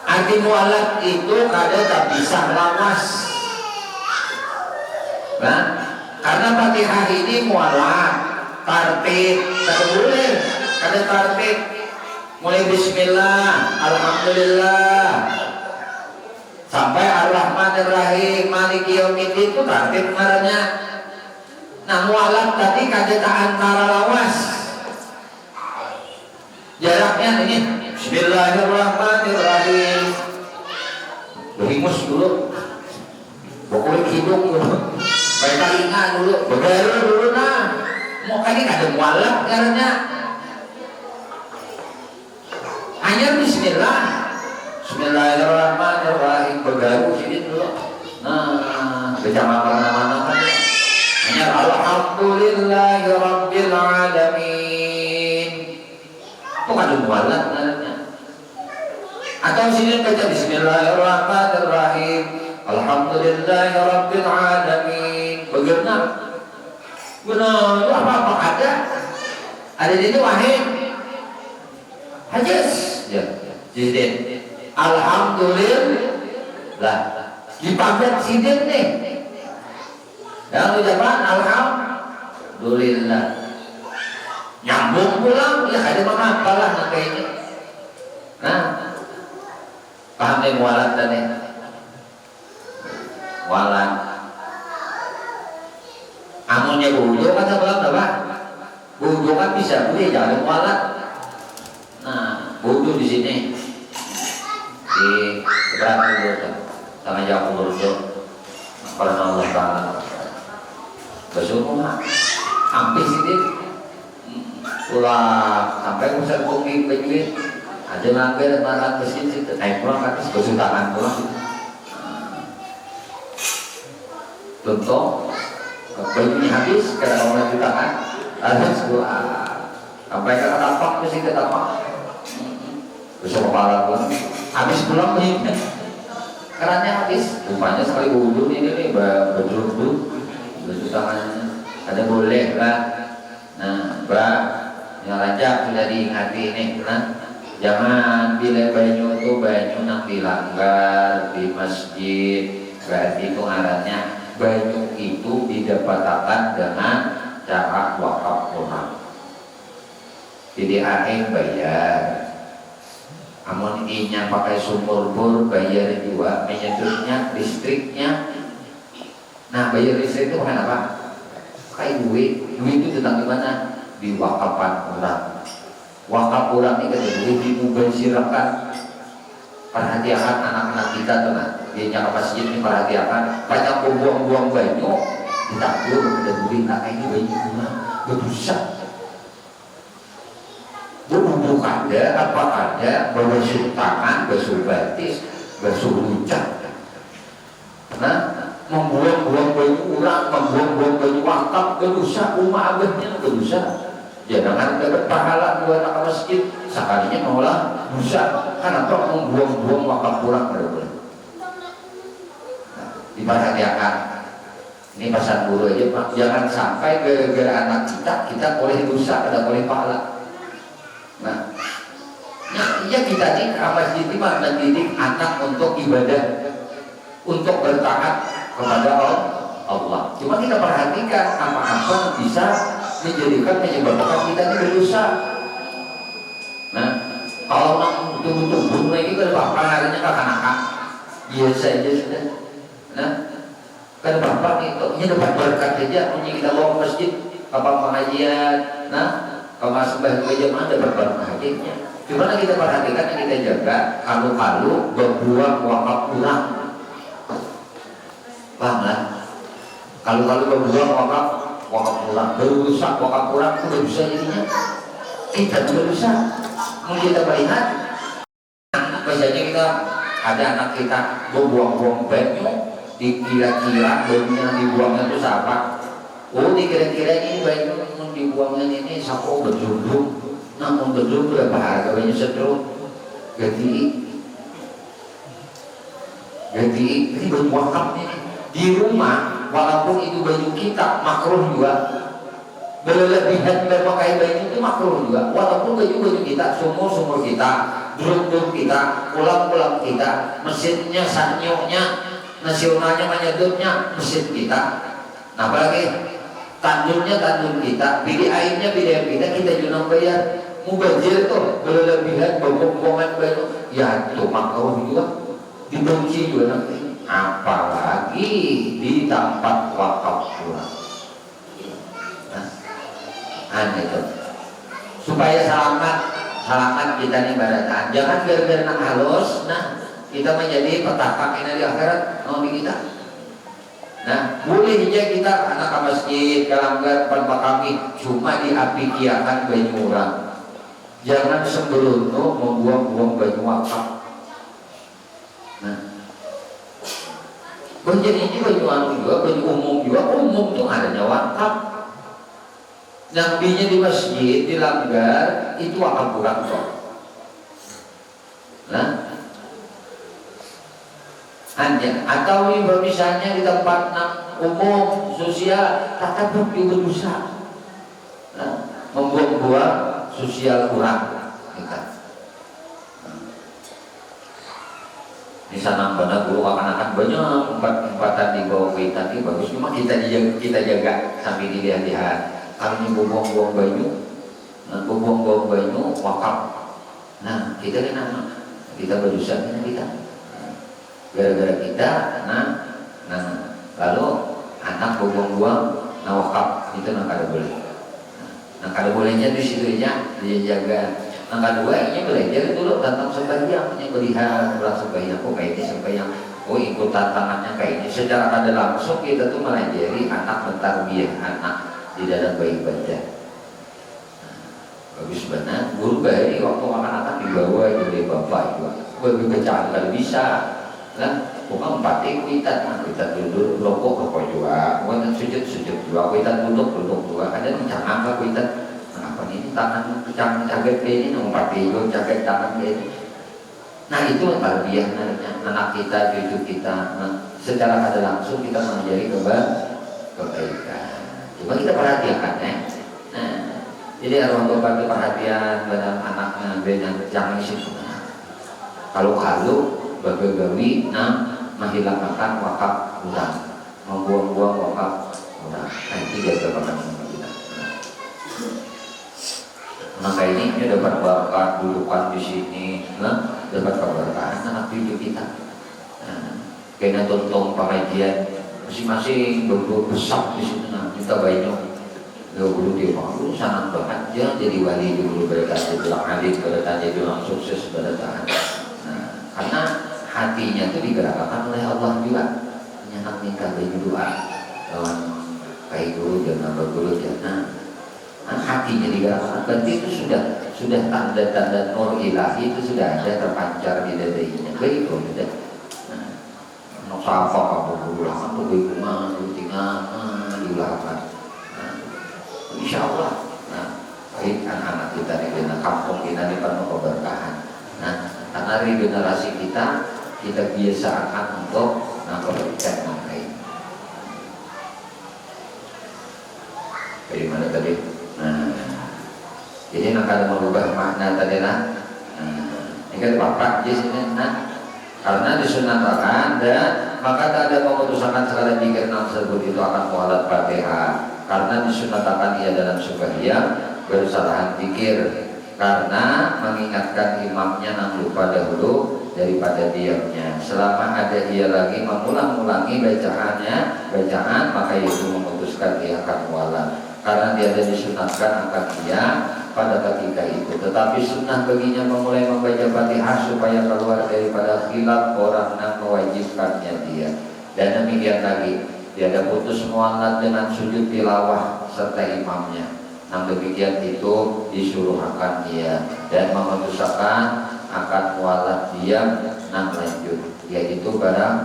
Arti mualat itu kadang tak bisa lawas. Nah, karena Fatihah ini mualat, tartib, tak boleh. Ada tartib. Mulai Bismillah, Alhamdulillah, sampai Ar-Rahmanir-Rahim, Maliki yaumiddin itu tartib ngarannya. Nah mualat tadi kadang tak antara lawas. Jaraknya ini Bismillahirrahmanirrahim. Berimus dulu, pokoknya hidung dulu, baik telinga dulu, begaru dulu nah. Mau kali ada mualaf karena hanya Bismillah, Bismillahirrahmanirrahim, begaru sini dulu. Nah, baca mana-mana kan? Hanya Alhamdulillahirabbil alamin. Kok ada mualat namanya? Atau sini baca Bismillahirrahmanirrahim, Alhamdulillahirabbil alamin. Bagaimana? Benar, apa ada? Ada di itu wahid. Hajis. Ya, jadi Alhamdulillah. Dipakai sidin nih. Dan ucapan Alhamdulillah. Nyambung pulang, ya ada mengapalah nanti ini. Nah, paham nih mualat tadi? Mualat. Amunnya bujo kan sebelum apa? Bujo kan bisa boleh jangan mualat. Nah, bujo di sini di keberatan bujo sama jauh bujo. Karena Allah Taala bersyukur hampir sini. Pulang sampai pusat bumi begitu ada mampir makan mesin situ naik pulang ke atas kesulitan pulang. Contoh bajunya habis karena orang di tangan harus pulang sampai ke tapak mesti ke tapak besok kepala pulang habis pulang bajunya kerannya habis rupanya sekali wudhu ini nih baju tangannya ada boleh lah. Nah yang rajak sudah diingati ini kan jangan bila banyu itu banyu nak dilanggar di masjid, berarti itu ngarannya banyu itu didapatkan dengan cara wakaf orang. Jadi aing bayar, amun inya pakai sumur bor bayar juga, menyedutnya listriknya. Nah bayar listrik itu pakai apa? Kayak duit itu tentang gimana? Di wakapan orang. Wakaf orang ini kan duit dimubazirkan. Perhatian anak-anak kita teman. Dia ke masjid ini perhatikan banyak buang-buang banyu ditakur dan duit nak ini banyu guna berdosa. Berhubung ada apa ada berbasuh tangan, basuh batis, basuh lucak. Nah, membuang-buang banyu urang, membuang-buang banyu wakaf berdosa, umat abahnya berdosa. Jangan dapat pahala buat anak masjid sekalinya mengolah dosa karena kok membuang-buang wakaf kurang pada bulan. Nah, diperhatikan ini pasal guru aja Pak, jangan sampai gara-gara anak kita boleh dosa, tidak boleh pahala. Nah, ya kita nih masjid ini mendidik anak untuk ibadah, untuk bertaat kepada Allah. Cuma kita perhatikan apa-apa bisa menyebabkan kita ini berdosa. Nah, kalau orang betul-betul ini kan bapak harinya kanak-kanak biasa aja sudah. Nah, kan bapak itu dapat berkat saja, punya kita bawa ke masjid, apa pengajian, nah, kalau sembah jemaah dapat berkah aja. Cuma kita perhatikan yang kita jaga, kalau berbuang wakaf kurang, paham lah? Kalau berbuang wakaf kurang, berusak wakaf kurang itu bisa jadinya kita juga bisa. Mungkin kita melihat misalnya kita ada anak kita berbuang-buang banyu, dikira-kira banyunya dibuangnya itu siapa? Oh, dikira-kira ini banyu dibuangnya ini sapo berjumlah, namun berjumlah berapa harga banyu setruk ganti ini banyu wakaf ini di rumah. Walaupun itu baju kita makruh juga, berlebihan memakai baju itu makruh juga. Walaupun baju kita, sumur kita, drum kita, kolam kita, mesinnya, sanyoknya, nasionalnya, menyedutnya, mesin kita. Nah, apalagi tandurnya tanduk kita, pilih airnya pilih air kita juga bayar. Mubazir tuh berlebihan bobok-bobokan baju, ya itu makruh juga, dibenci juga nanti. Apalagi di tempat wakaf kurang. Nah, itu supaya selamat kita nih baratan. Jangan gara-gara nak halus, nah kita menjadi petaka ini di akhirat mau kita. Nah, boleh aja kita anak ke masjid, kalanggar tanpa kami cuma diapikiakan banyu orang. Jangan sembrono membuang-buang banyu wakaf. Nah, banjir ini baju anu juga, baju umum tuh adanya wakaf. Nabinya di masjid, dilanggar, itu wakaf kurang kok. Nah, hanya atau misalnya di tempat umum sosial, tetap berdosa. Nah, membuang-buang sosial kurang. Di sana benar guru akan banyak empatan di bawah kita ini bagus, cuma kita jaga sambil dilihat-lihat. Kalau ini buang-buang banyu wakaf, nah kita kenapa? Kita berdosa kita gara-gara kita. Nah lalu anak buang-buang wakaf itu kada boleh. Nah kada bolehnya di situ aja dia jaga. Yang kedua ini belajar dulu tentang sembahyang, yang melihat ulang sembahyang kok kayak ini sembahyang, oh ikut tantangannya kayak ini. Secara kada langsung kita tuh melajari anak mentarbiyah anak di dalam bayi baca. Bagus benar, guru bayi waktu anak-anak dibawa dari bapak juga, bagi pecahan kalau bisa, kan? Bukan empat kita duduk rokok juga, bukan sujud juga, kita duduk juga, ada jangan apa kita. Kenapa ini tangan caget kayak ini, nomor tiga caget tangan kayak ini. Nah itu tarbiyah anak kita, cucu kita. Nah, secara kada langsung kita mengajari kebaikan. Coba kita perhatikan Nah, jadi orang tua bagi perhatian pada anaknya jangan situ. Kalau bagawi, menghilangkan wakaf kurang, membuang-buang wakaf kurang. Nah itu dia kebakan kita. Maka ini dapat berkat dudukan di sini, dapat keberkahan anak cucu kita. Kena tonton pengajian masing-masing berdua besar di sini. Kita banyak dulu dia malu sangat bahagia jadi wali dulu berkata bilang alim berkata jadi orang sukses berkata. Karena hatinya itu digerakkan oleh Allah juga. Nyenang minta baju doa lawan kayak guru jangan berguru jangan. Hatinya digerakkan, berarti itu sudah tanda-tanda nur ilahi itu sudah ada terpancar di dadanya. Baik kok sudah. Nah, sapa kamu berulang atau bagaimana tinggal diulangkan. Insya Allah. Nah, baik anak-anak kita di kampung kita di penuh keberkahan. Nah, karena dari generasi kita biasakan untuk kebaikan lain. Dari mana tadi? Nah, jadi nak ada merubah makna tadi lah. Ini kan bapak di sini. Nah, karena disunatkan dan maka tak ada memutuskan sekali jika enam tersebut itu akan mualat Fatihah. Karena disunatkan ia dalam sembahyang bersalahan pikir karena mengingatkan imamnya yang lupa dahulu daripada diamnya. Selama ada ia lagi mengulang-ulangi bacaan maka itu memutuskan ia akan mualat. Karena dia ada disunatkan akan ia pada ketika itu. Tetapi sunnah baginya memulai membaca Fatihah supaya keluar daripada khilaf orang yang mewajibkannya dia. Dan demikian lagi, dia ada putus mualat dengan sujud tilawah serta imamnya. Namun demikian itu disuruh akan dia dan memutuskan akan mualat diam nang lanjut, yaitu barang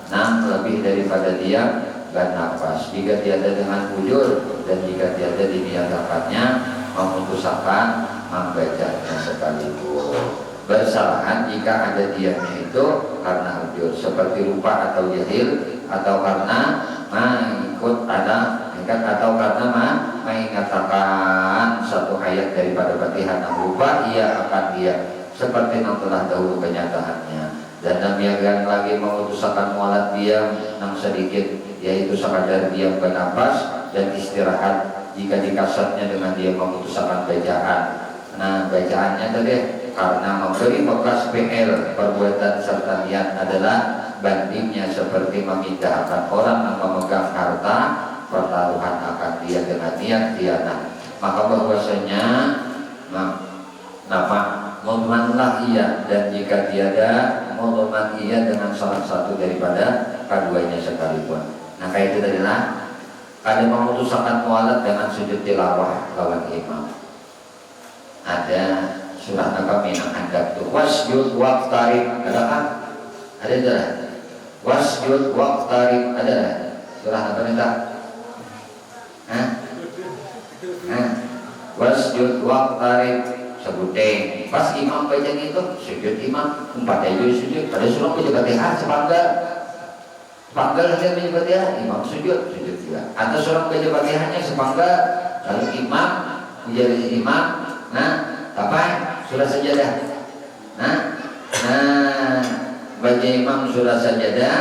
nang lebih daripada diam dan nafas. Jika tiada dengan bujur dan jika tiada diniadakannya memutuskan membacanya sekaligus. Bersalahan jika ada diamnya itu karena ujur seperti lupa atau jahil atau karena ikut ada atau karena mengatakan satu ayat daripada Fatihah yang lupa ia akan dia seperti yang telah dahulu kenyataannya. Dan demikian lagi memutuskan mualat diam yang sedikit, yaitu sekadar diam bernafas dan istirahat jika dikasatnya dengan dia memutuskan bacaan. Nah, bacaannya tadi karena memberi bekas PL perbuatan serta niat adalah bandingnya seperti memindahkan orang yang memegang harta pertaruhan akan dia dengan niat khianat. Maka bahwasanya memanlah ia dan jika tiada memanlah ia dengan salah satu daripada keduanya sekalipun. Nah, kayak itu tadi lah. Ada memutuskan mualat dengan sujud tilawah lawan imam. Ada surah kami yang hadap tu wasjud waqtarib, ada kan? Ada tak? Wasjud waqtarib, ada tak? Surah apa ni tak? Wasjud waqtarib sebuting. Pas imam baca itu sujud imam, empat aja sujud. Ada surah baca Fatihah sepanggal. Sepanggal saja baca Fatihah, imam sujud juga. Atau surah baca Fatihahnya sepanggal, lalu imam menjadi imam. Nah, apa? Surah sajadah. Nah, baca imam surah sajadah,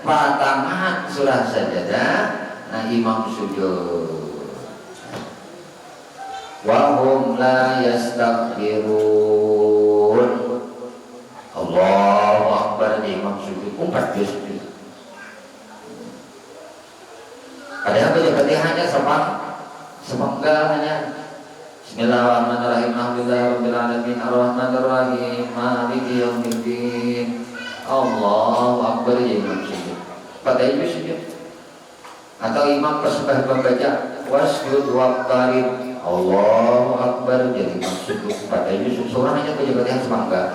Fatihah surah sajadah. Nah, imam sujud. Wahum la yastaghfirun. Allahu Akbar, imam sujud, empat dia sujud. Padahal baca Fatihahnya sepenggal hanya. Bismillahirrahmanirrahim. Alhamdulillahirabbil alamin arrahmanirrahim maliki yaumiddin. Allahu Akbar, imam sujud. Padahal dia sujud. Atau imam persembah membaca wasjud waqtarib. Allahu Akbar, jadi maksud pada Yusuf seorang hanya baca Fatihah semangga.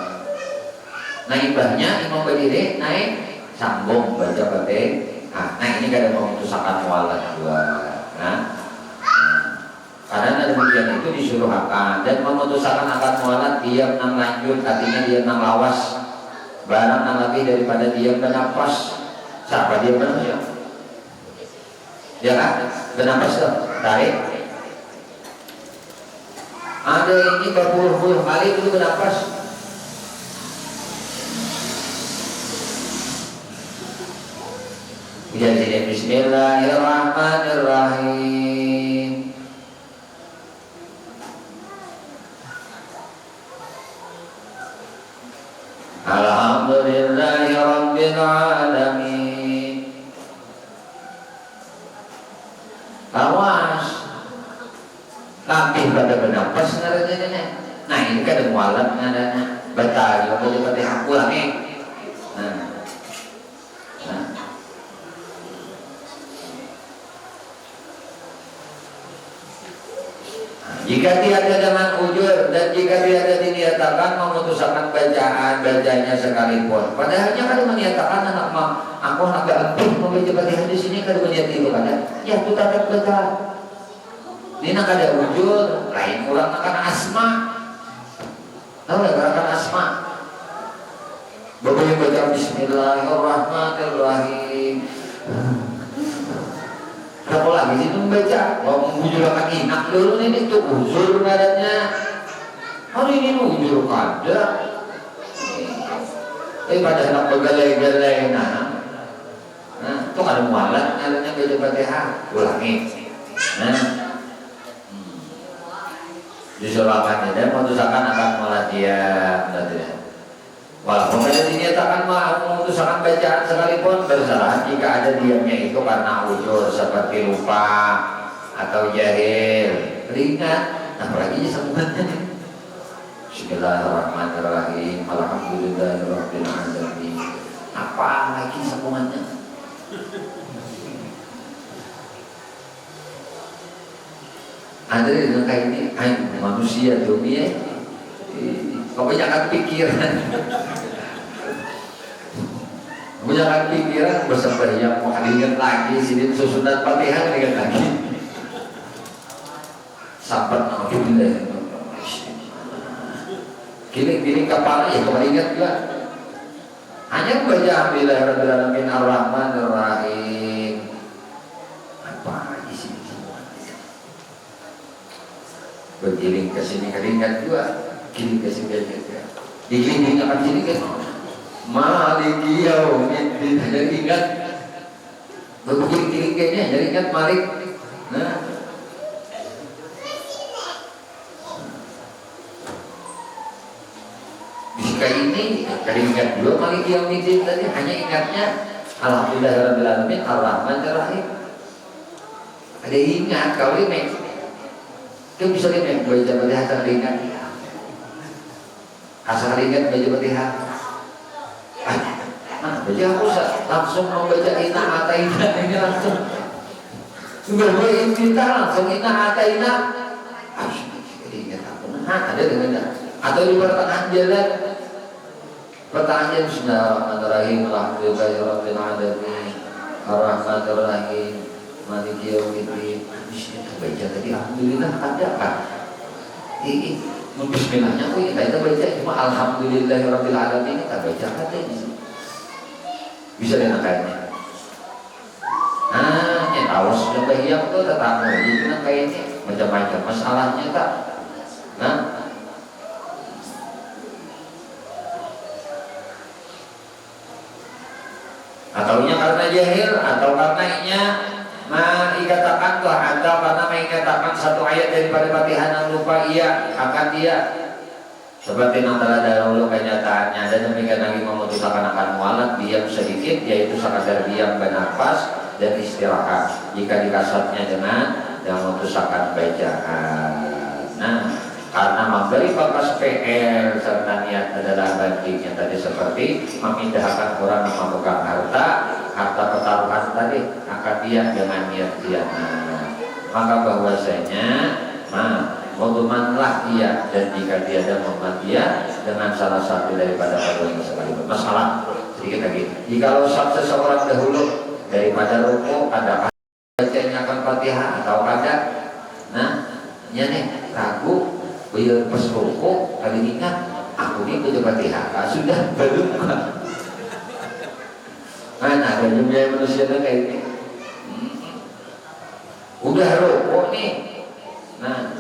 Naibahnya imam berdiri naik sambung baca Fatihah. Nah, ini kadang memutuskan mualat dua. Karena demikian itu disuruh akan dan memutuskan akan mualat diam nang lanjut, artinya diam nang lawas. Barang nang lebih daripada diam dan nafas. Siapa diam dan nafas? Ya kan? Bernafas tuh, tarik. Ada ini berpuluh-puluh kali itu bernafas. Jadi Bismillahirrahmanirrahim. Alhamdulillahirabbil alamin. Awas. Tapi pada bernafas ngaranya. Nah, ini kan ada mualat ngaranya. Batal juga baca Fatihah ulangi. Nah, nah. Jika tiada dengan ujur dan jika tiada diniatakan memutuskan bacanya sekalipun. Padahalnya kan menyatakan anak aku agak lebih membaca Fatihah di sini kan menyatakan itu kan ya itu tetap baca. Ini nak ada ujur, lain orang akan asma. Tahu nggak gerakan asma? Bapak baca Bismillahirrahmanirrahim. Berapa lagi sih itu membaca? Mau mengunjurkan inak dulu ini tuh ujur badannya. Hari ini ujur kada. Pada anak begalai-galai nah itu ada mualat adanya baca Fatihah ulangi. Nah, disurahkannya dan memutuskan akan melatihan nanti. Walaupun ada dinyatakan memutuskan bacaan sekalipun bersalah jika ada diamnya itu karena ujur seperti lupa atau jahil, ringan, apalagi sambungannya. Bismillahirrahmanirrahim. Alhamdulillahirabbil alamin. Apa lagi sambungannya? Ada yang kayak ini, manusia dunia. Kebanyakan pikiran, bersembahyang mau ingat lagi sini susunan Fatihah ingat lagi. Sabar alhamdulillah. Kini kepala ya kembali ingat juga. Hanya baca Alhamdulillahirabbil alamin arrahmanirrahim. Apa di sini semua? Bergiling ke sini keringat juga. Kini kasih gaya dikelilingi akan sini kan Maliki yaumiddin jadi ingat begini kayaknya jadi ingat Malik. Nah, jika ini jadi ingat dua Maliki yaumiddin tadi hanya ingatnya Alhamdulillahirabbil alamin arrahmanirrahim. Ada ingat kalau ini kan bisa ini baca Fatihah ingat asal ingat baca Fatihah. Baca aku langsung membaca inna ataina ini langsung. Sudah mulai cinta langsung inna ataina. Ingat aku. Ada dengan atau di pertengahan jalan. Pertanyaan Bismillahirrahmanirrahim. Alhamdulillahirabbil alamin. Arrahmanirrahim. Maliki yaumiddin. Bismillah baca tadi alhamdulillah ada kan? Bismillahnya aku kita baca cuma alhamdulillahirabbil alamin kita baca kata ini bisa dengan kayaknya. Nah, ini awas sudah bahiak tuh tetap lagi dengan kayaknya macam-macam masalahnya tak. Nah, ataunya karena jahil atau karena inya mengikatakan tuh atau karena mengikatakan satu ayat daripada Fatihah yang lupa ia akan dia seperti yang telah dahulu kenyataannya dan demikian lagi memutuskan akan mualat diam sedikit yaitu sekadar diam bernafas dan istirahat jika dikasatnya dengan yang memutuskan bacaan. Nah, karena memberi bakas PR serta niat adalah bandingnya tadi seperti memindahkan orang yang memegang harta pertaruhan tadi akan dia dengan niat dia. Maka bahwasanya Wadumanlah dia dan jika dia ada mohon dia dengan salah satu daripada perbuatan sekalipun. Masalah sedikit lagi. Jika seseorang dahulu daripada rukuk ada bacanya akan Fatihah atau kada, nah, ya nih ragu, biar pas rukuk kali ingat aku ini baca Fatihah sudah belum. Mana ada jumlah manusia kayak ini? Udah rukuk nih, nah.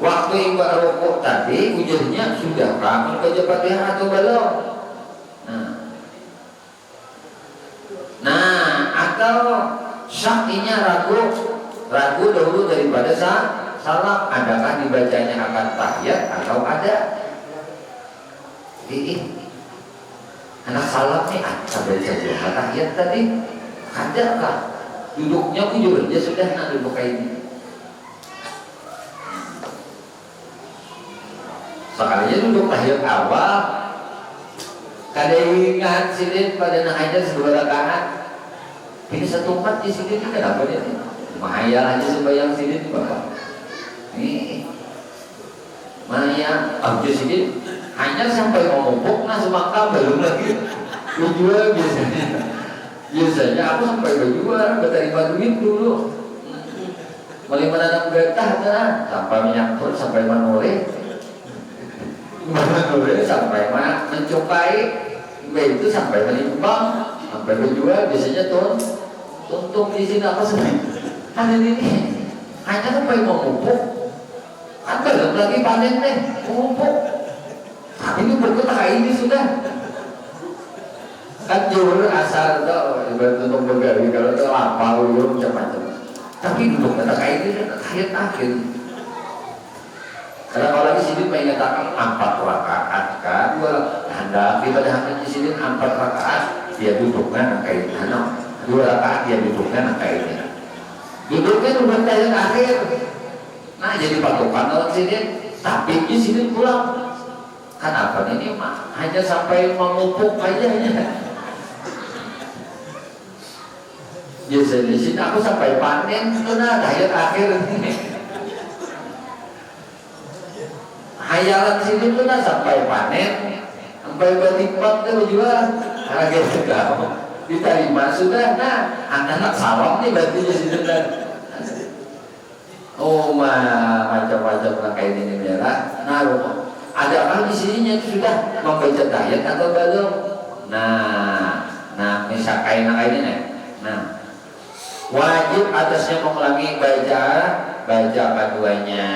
Waktu ibadah rukuk tadi ujurnya sudah kamu baca Fatihah atau belum? Nah atau syakinya ragu dahulu daripada salam, adakah dibacanya akan tahiyat atau ada? Anak salam nih ada baca tahiyat tadi, adakah? Duduknya ujurnya sudah nak duduk kayak ini. Sekalinya duduk tahiyat awal Kada ingat sidin pada nak hajar 2 rakaat. Ini satu umat di sini kenapa dia? Mahayal aja sembahyang sidin Bapak. Ini Mahayal abdi sidin hanya sampai ngomong nah semangka belum lagi berjual biasanya aku sampai berjual berterima duit dulu mulai menanam getah sampai menyangkut sampai menore sampai mencukai itu sampai menimbang sampai berjual biasanya tuntung di sini apa sebenarnya hari ini hanya sampai mengumpuk kan belum lagi panen deh mengumpuk. Ini berkata ini sudah kan juhur asal tuh bertutup begawi kalau itu lapar belum macam-macam tapi duduk kata ini kayak akhir karena kalau lagi sini mengatakan 4 rakaat kan hendak kita dah di sini 4 rakaat dia duduknya kayak mana 2 rakaat dia duduknya kayak ini duduknya udah kayak akhir nah jadi patokan orang sini tapi di sini pulang kenapa ini mah hanya sampai memupuk aja biasa di sini aku sampai panen karena hayat akhir ini hayalan sini tuh sampai panen sampai bertimbang tuh juga harga sudah diterima sudah nah anak-anak sawang nih berarti di sini kan oh macam-macam lah kayak ini merah nah ada apa di sininya itu sudah membaca tahiyat atau belum? Nah, misalkan ini nih. Nah, wajib atasnya mengulangi baca keduanya.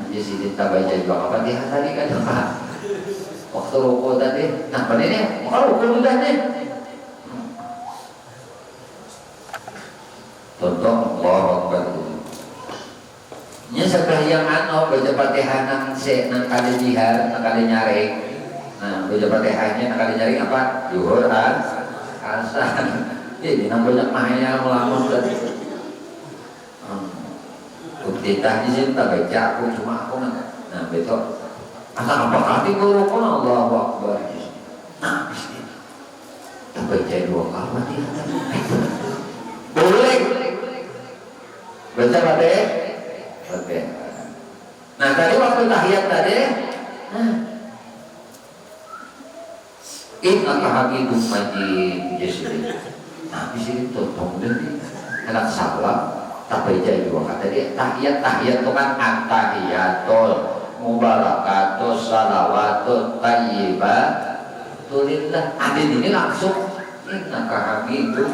Di sini kita baca juga apa dia tadi kan Pak? Waktu rukuk tadi. Nah, pada ini kalau rukuk udah nih. Contoh Allah nya sebahyang baca Fatihah nang kali jihar nang kali nyaring nah baca Fatihahnya nang kali nyaring apa? Zuhur asar ini nang banyak mahaya melamun tadi Uktitah di sini tak baca aku cuma aku nah besok asal apa hati guru pun Allahu Akbar nah disini tak baca 2 kali Fatihah boleh baca Fatihah. Oke. Nah tadi waktu tahiyat tadi, innaka hamidum majid jadi. Nah di sini tuntung dari anak salam tak baca 2 kata dia tahiyat itu kan at-tahiyatul mubarakatus salawatut thayyibatulillah. Ada ini langsung innaka hamidum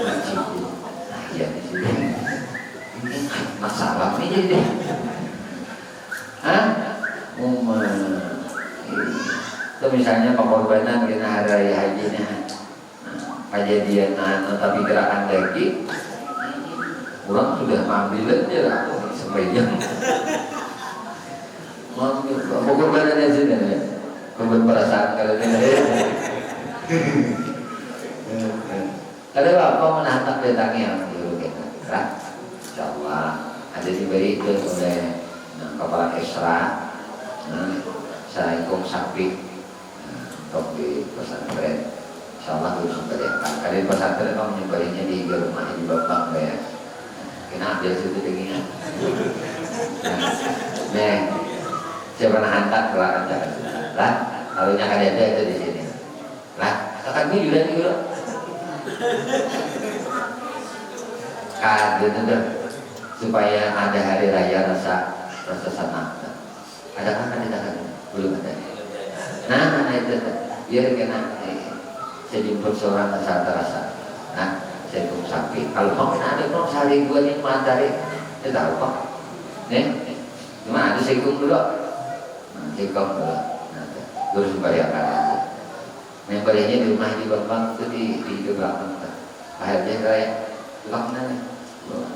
majid. Tahiyat di sini. Masalah ini deh itu misalnya pengorbanan kena hari raya hajinya kejadian tapi gerakan lagi orang sudah ngambilin aja lah sepanjang pengorbanannya sini ya korban perasaan kalau ini kalau bapak menatap datangnya dulu kita insyaallah ada diberi itu oleh kepala ekstra saya ikut sapi untuk di pesantren insyaallah harus memberikan kali pesantren kamu nyembarinya di rumah di bapak ya kena ambil situ dengan siapa nak hantar keluar jangan lah kalau nyakar ada itu di sini lah akan juga gitu deh supaya ada hari raya rasa senang. Adakah kan? Belum ada. Nah itu biar kena sejumpa seorang rasa terasa. Nah saya pun sapi. Kalau kamu ada kok sehari 2 nih matahari, saya tahu kok. Nih, cuma ada sekum dulu. Sekum dulu. Terus bayarkan aja. Yang bayarnya di rumah di bapak itu di belakang. Akhirnya kayak belakang nih.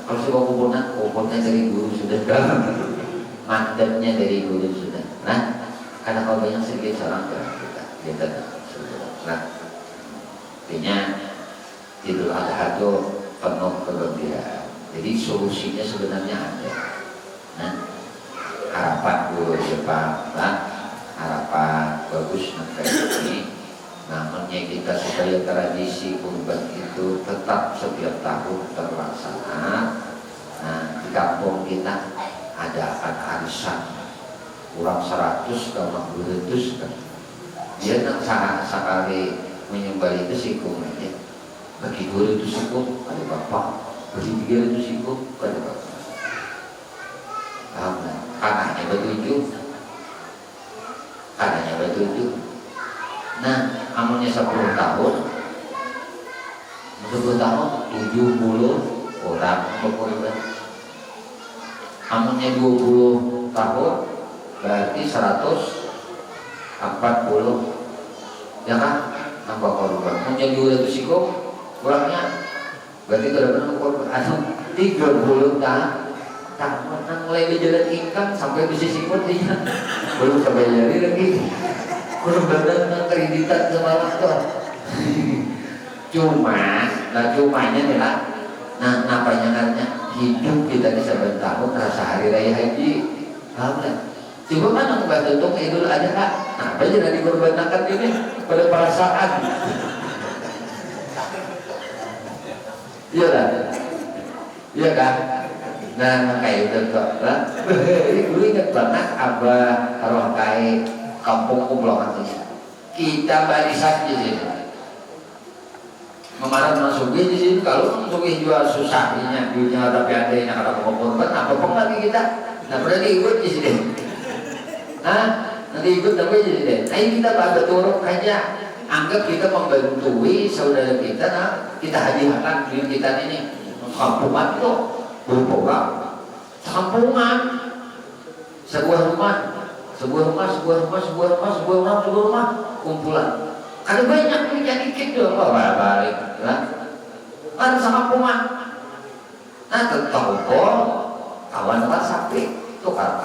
Kalau sebuah kumpulnya dari guru sudah mandatnya dari guru sudah. Nah, karena kalau banyak sedikit seorang kita nah, artinya Idul Adha itu penuh kegembiraan. Jadi solusinya sebenarnya ada. Nah, harapan guru Jepang, harapan bagus kayak ini. Namanya kita supaya tradisi kurban itu tetap setiap tahun terlaksana. Nah, di kampung kita ada arisan kurang 100 sama 200 kan. Dia nak sekali menyembah itu sikung aja. Bagi 200 sikung ada bapak, bagi 300 sikung ada bapak. Paham kan? Kanannya bertujuh. Nah, amalnya 10 tahun 70 orang berkorban. Amalnya 20 tahun berarti 140, ya kan? Nambah korban. Amalnya 200 sikung kurangnya berarti berapa korban? 30 tahun mulai berjalan ikan sampai bisa sikut dia belum sampai jadi lagi. Korban kreditan semalam tuh. Cumanya adalah napanya katanya hidup kita di 7 tahun rasa hari raya haji. Paham kan? Coba kan aku bahas tentang Idul Adha. Apa aja nanti korbankan ini pada perasaan. Iya kan? Iya kan? Nah kayak itu lah. Gue inget banget abah arwah kai kampung Kublongan kita barisan di sini. Kemarin masuk di sini kalau masuk jual susahnya duitnya tapi ada yang ada korban apa pun lagi kita. Nah berarti ikut di sini. Nanti ikut tapi di sini. Nah kita pada turun aja. Anggap kita membantui saudara kita. Nah kita hadiahkan duit kita ini kampungan itu berprogram. Kampungan sebuah rumah kumpulan. Ada banyak yang jadi dikit doang balik kan sama kuman. Nah tertopol kawan sapi tukar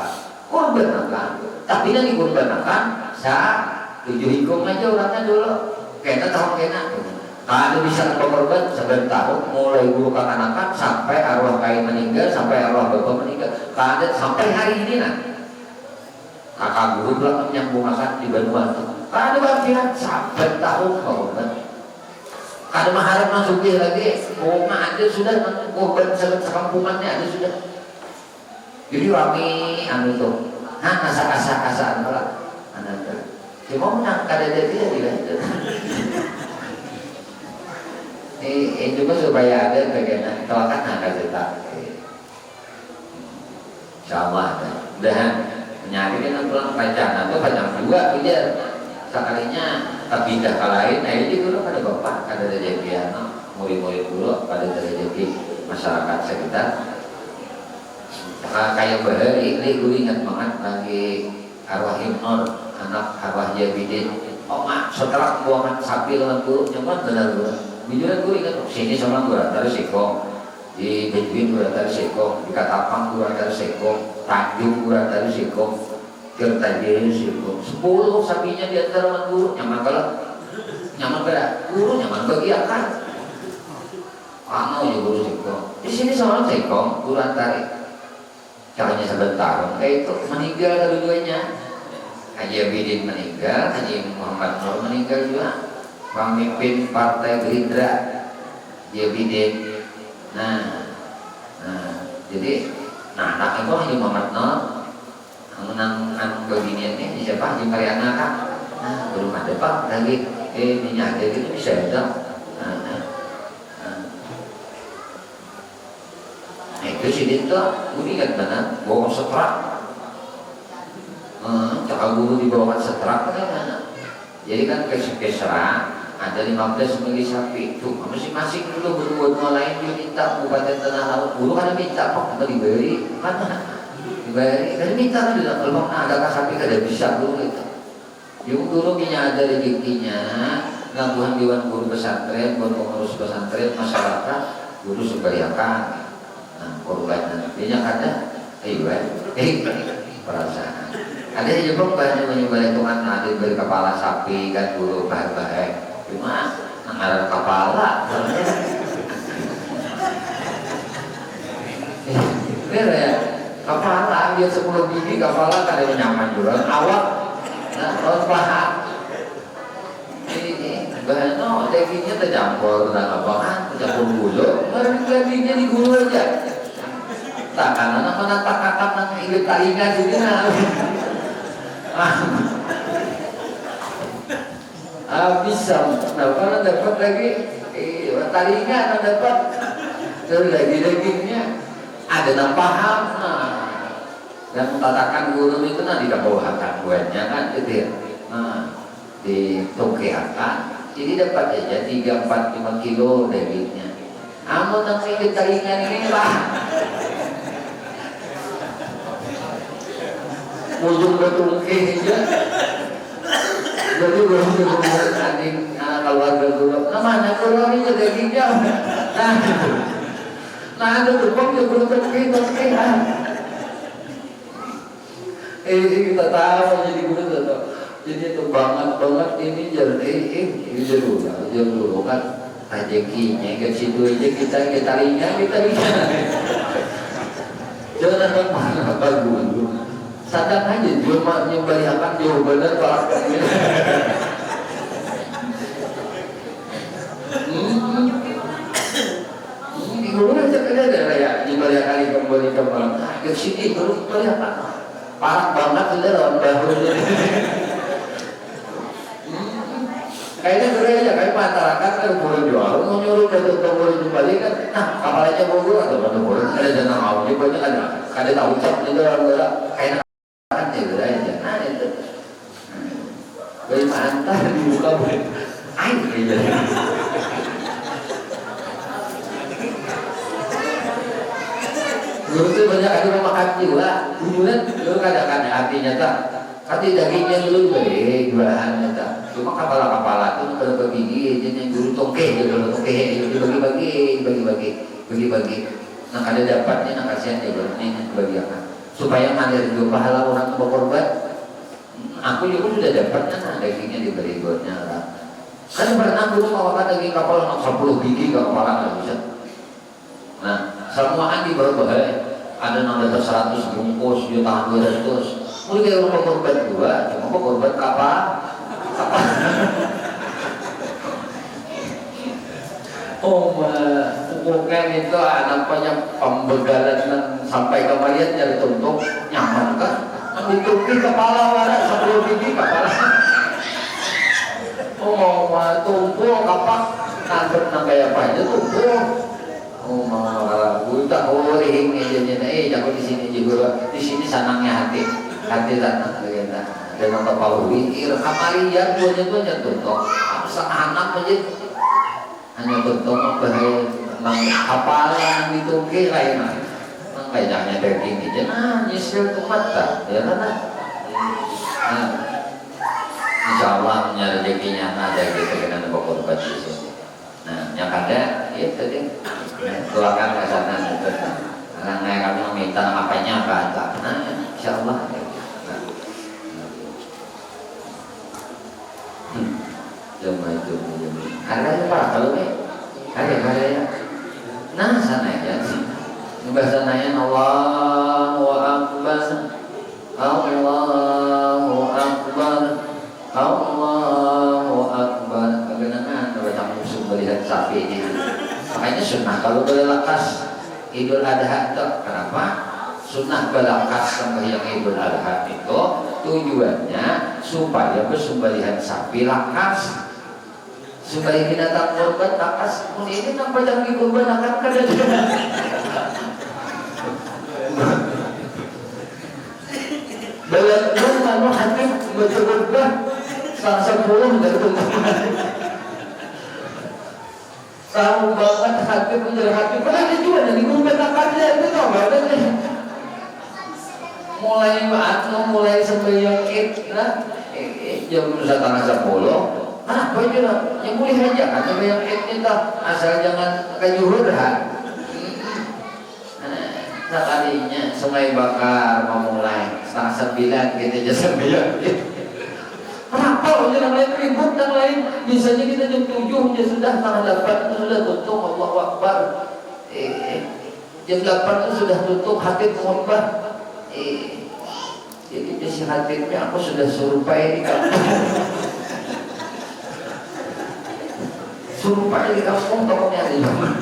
korban tapi yang dikorbankan sah 7 hinggung aja orangnya dulu kayaknya tahun kayaknya kalau bisa korban 9 tahun mulai guru kekanakan sampai arwah kain meninggal sampai arwah bapak meninggal kalau sampai hari ini kakak guru bilang menyambung makan di Banyuwangi. Kalau bagian 9 tahun korban. Kalau maharap masuk dia lagi, ada sudah korban sekampungannya ada sudah. Jadi rame tuh. Asa malah. Cuma menang kada dia tidak. Ini juga supaya ada bagian telakan ada tetap. Insyaallah ada. Nyari kan pulang pacaran atau panjang juga aja sekalinya pindah ke lain. Nah ini dulu ada bapak ada rezeki murid-murid dulu pada rezeki masyarakat sekitar kayak bahari ini gue ingat banget lagi arwah Himnor anak arwah Jabidin mak setelah buangan sapi dengan guru nyaman benar gue ingat sini sama gue dari Seko di Bedwin gue dari Seko di Katapang gue dari Seko Tanjung kurang dari Siko Kertajir Siko 10 sapinya di antara guru nyaman berat guru nyaman bagi akan ya guru Siko di sini sama Siko kurang tarik caranya 9 tahun itu meninggal kedua-duanya Haji Abidin meninggal Haji Muhammad Nur meninggal juga pemimpin partai Gerindra Haji Abidin jadi anak itu Haji Muhammad Nur menang beginian ini siapa Haji Karyana kan belum ada pak lagi minyak itu bisa ada itu si Dinto gue ingat banget bawa setrak cakap guru dibawa setrak jadi kan kesera ada 15 bagi sapi tuh masing-masing dulu berdua lain dia minta Kabupaten Tanah Laut dulu kan minta pak atau diberi dan minta kan juga kalau adakah sapi kada bisa dulu gitu yung dulu punya ada rezekinya ngangguhan dewan guru pesantren buat pengurus pesantren masyarakat guru subayakan korban banyak ada perasaan ada juga banyak menyembah Tuhan ada beri kepala sapi kan dulu baik-baik cuma ada kepala ya kepala dia 10 biji kepala kan ada nyaman juga awak Nah, kalau paham ini bahano dagingnya tercampur dengan apa tercampur gula, dagingnya digulung aja. Tak karena mana tak kakak nang inget talinga juga bisa. Nah kalau dapat lagi talinga atau dapat terus lagi dagingnya ada yang paham. Nah yang tatakan gulung itu nanti dibawahkan buahnya kan gitu ya. Nah ditungkeakan jadi dapat aja 3, 4, 5 kilo dagingnya. Amun nang inget talinga ini lah ujung bertungkih aja. Jadi belum berhubungan adik keluarga gue. Namanya keluar ini dagingnya. Nah ada tumpang dia bertungkih. Kita tahu jadi gue tahu. Jadi itu banget ini ini dulu kan rezekinya ke situ aja kita lihat. Jangan mana bagus. Sadar aja cuma nyembalihakan jawabannya tolak ini. Di guru aja ada ya nyembalihakan kembali ke sini guru kelihatan parah banget sudah lawan baru. Kayaknya guru aja kayak masyarakat kan boleh jual mau nyuruh ke boleh kembali kan. Nah kapalnya bogor atau mana boleh ada jangan mau dia banyak ada tahu cap juga orang kayak kan ya aja. Nah itu bayi mantar dibuka boleh air aja. Guru tuh banyak ada makan juga. Kemudian guru kadang-kadang artinya tak hati dagingnya dulu baik bahannya tak. Cuma kapal-kapal itu kalau begini jadi guru tongke dibagi-bagi. Nah ada dapatnya nak kasihan dia guru ini bagi apa? Supaya ngalir juga pahala orang tua korban. Aku juga sudah dapatnya nah dagingnya diberi buatnya lah. Kan pernah dulu makan daging kapal 10 biji ke kepala nggak bisa. Nah semuaan di berbahaya. Ada 100 bungkus jutaan 200. Mungkin kayak rumah korban dua, cuma korban kapal. Bukan itu anak banyak pembegalan sampai kemarin jadi tuntuk nyaman kan? Dituki kepala warak 10 biji kepala. Tumpul kapak nanti kayak apa aja tumpul. Gue tak boleh ini jago di sini juga di sini sanangnya hati tanah kita dengan kepala kamarian punya tuh tuntuk anak aja hanya tuntuk bahaya kapalan dituki lain kayaknya daging aja nyisir ke mata ya kan insya Allah punya rezekinya ada gitu dengan pokok baju di sini. Nah yang ada ya tadi keluarkan ke sana gitu. Karena kami meminta apanya apa nah insya Allah cuma itu ada apa kalau ada ya nah sana ya bahasa nanya Allahu Akbar Allahu Akbar Allahu Akbar kegenangan baca musuh melihat sapi ini makanya sunnah kalau berlakas Idul Adha itu kenapa? Sunnah berlakas sembahyang Idul Adha itu tujuannya supaya bersembelihan sapi lakas supaya binatang korban lakas ini nampak jangan dikorban akan kada Bayan mana hati berkorban sang 10 dari teman-teman tahu banget hati menjadi hati berada juga dari korban akan itu ada nih mulai sembahyang Id jam 1:30 apa aja lah yang boleh aja atau yang kita asal jangan kejuhur nah tadinya Sungai Bakar memulai 8:30 kita aja sembahyang kenapa aja yang lain ribut yang lain misalnya kita jam 7 aja sudah tanggal 8 sudah tutup Allahu Akbar jam 8 itu sudah tutup hati khutbah jadi si Hatibnya aku sudah survei di kampung. Survei di kampung tokonya di rumah.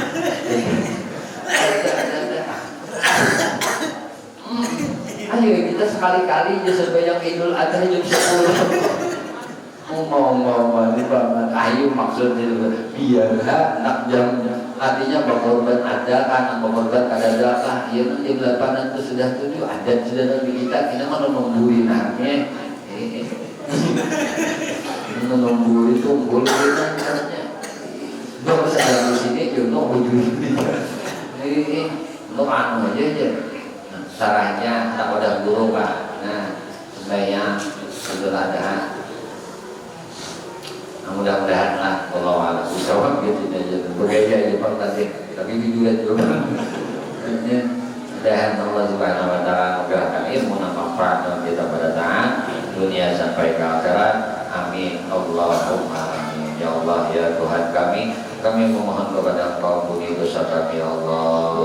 Ayo kita sekali-kali aja sebanyak Idul Adha jam 10. Mau di banget. Ayo maksudnya biar nak jam artinya berkorban ada kan, berkorban ada lah. Ya nanti 8 itu sudah 7 ada sudah dari kita mana nungguin haknya. Nunggu itu boleh caranya. Gak usah dari sini contoh ujung. Lo anu aja. Caranya tak ada guru kan. Nah, supaya Idul Adha. Mudah-mudahan lah kalau ala usaha gitu aja bergaya aja tadi tapi juga mudah-mudahan Allah Subhanahu wa taala memudahkan ilmu dan manfaat kita pada saat dunia sampai ke akhirat. Amin Allahumma amin. Ya Allah ya Tuhan kami memohon kepada Engkau ampuni dosa kami ya Allah.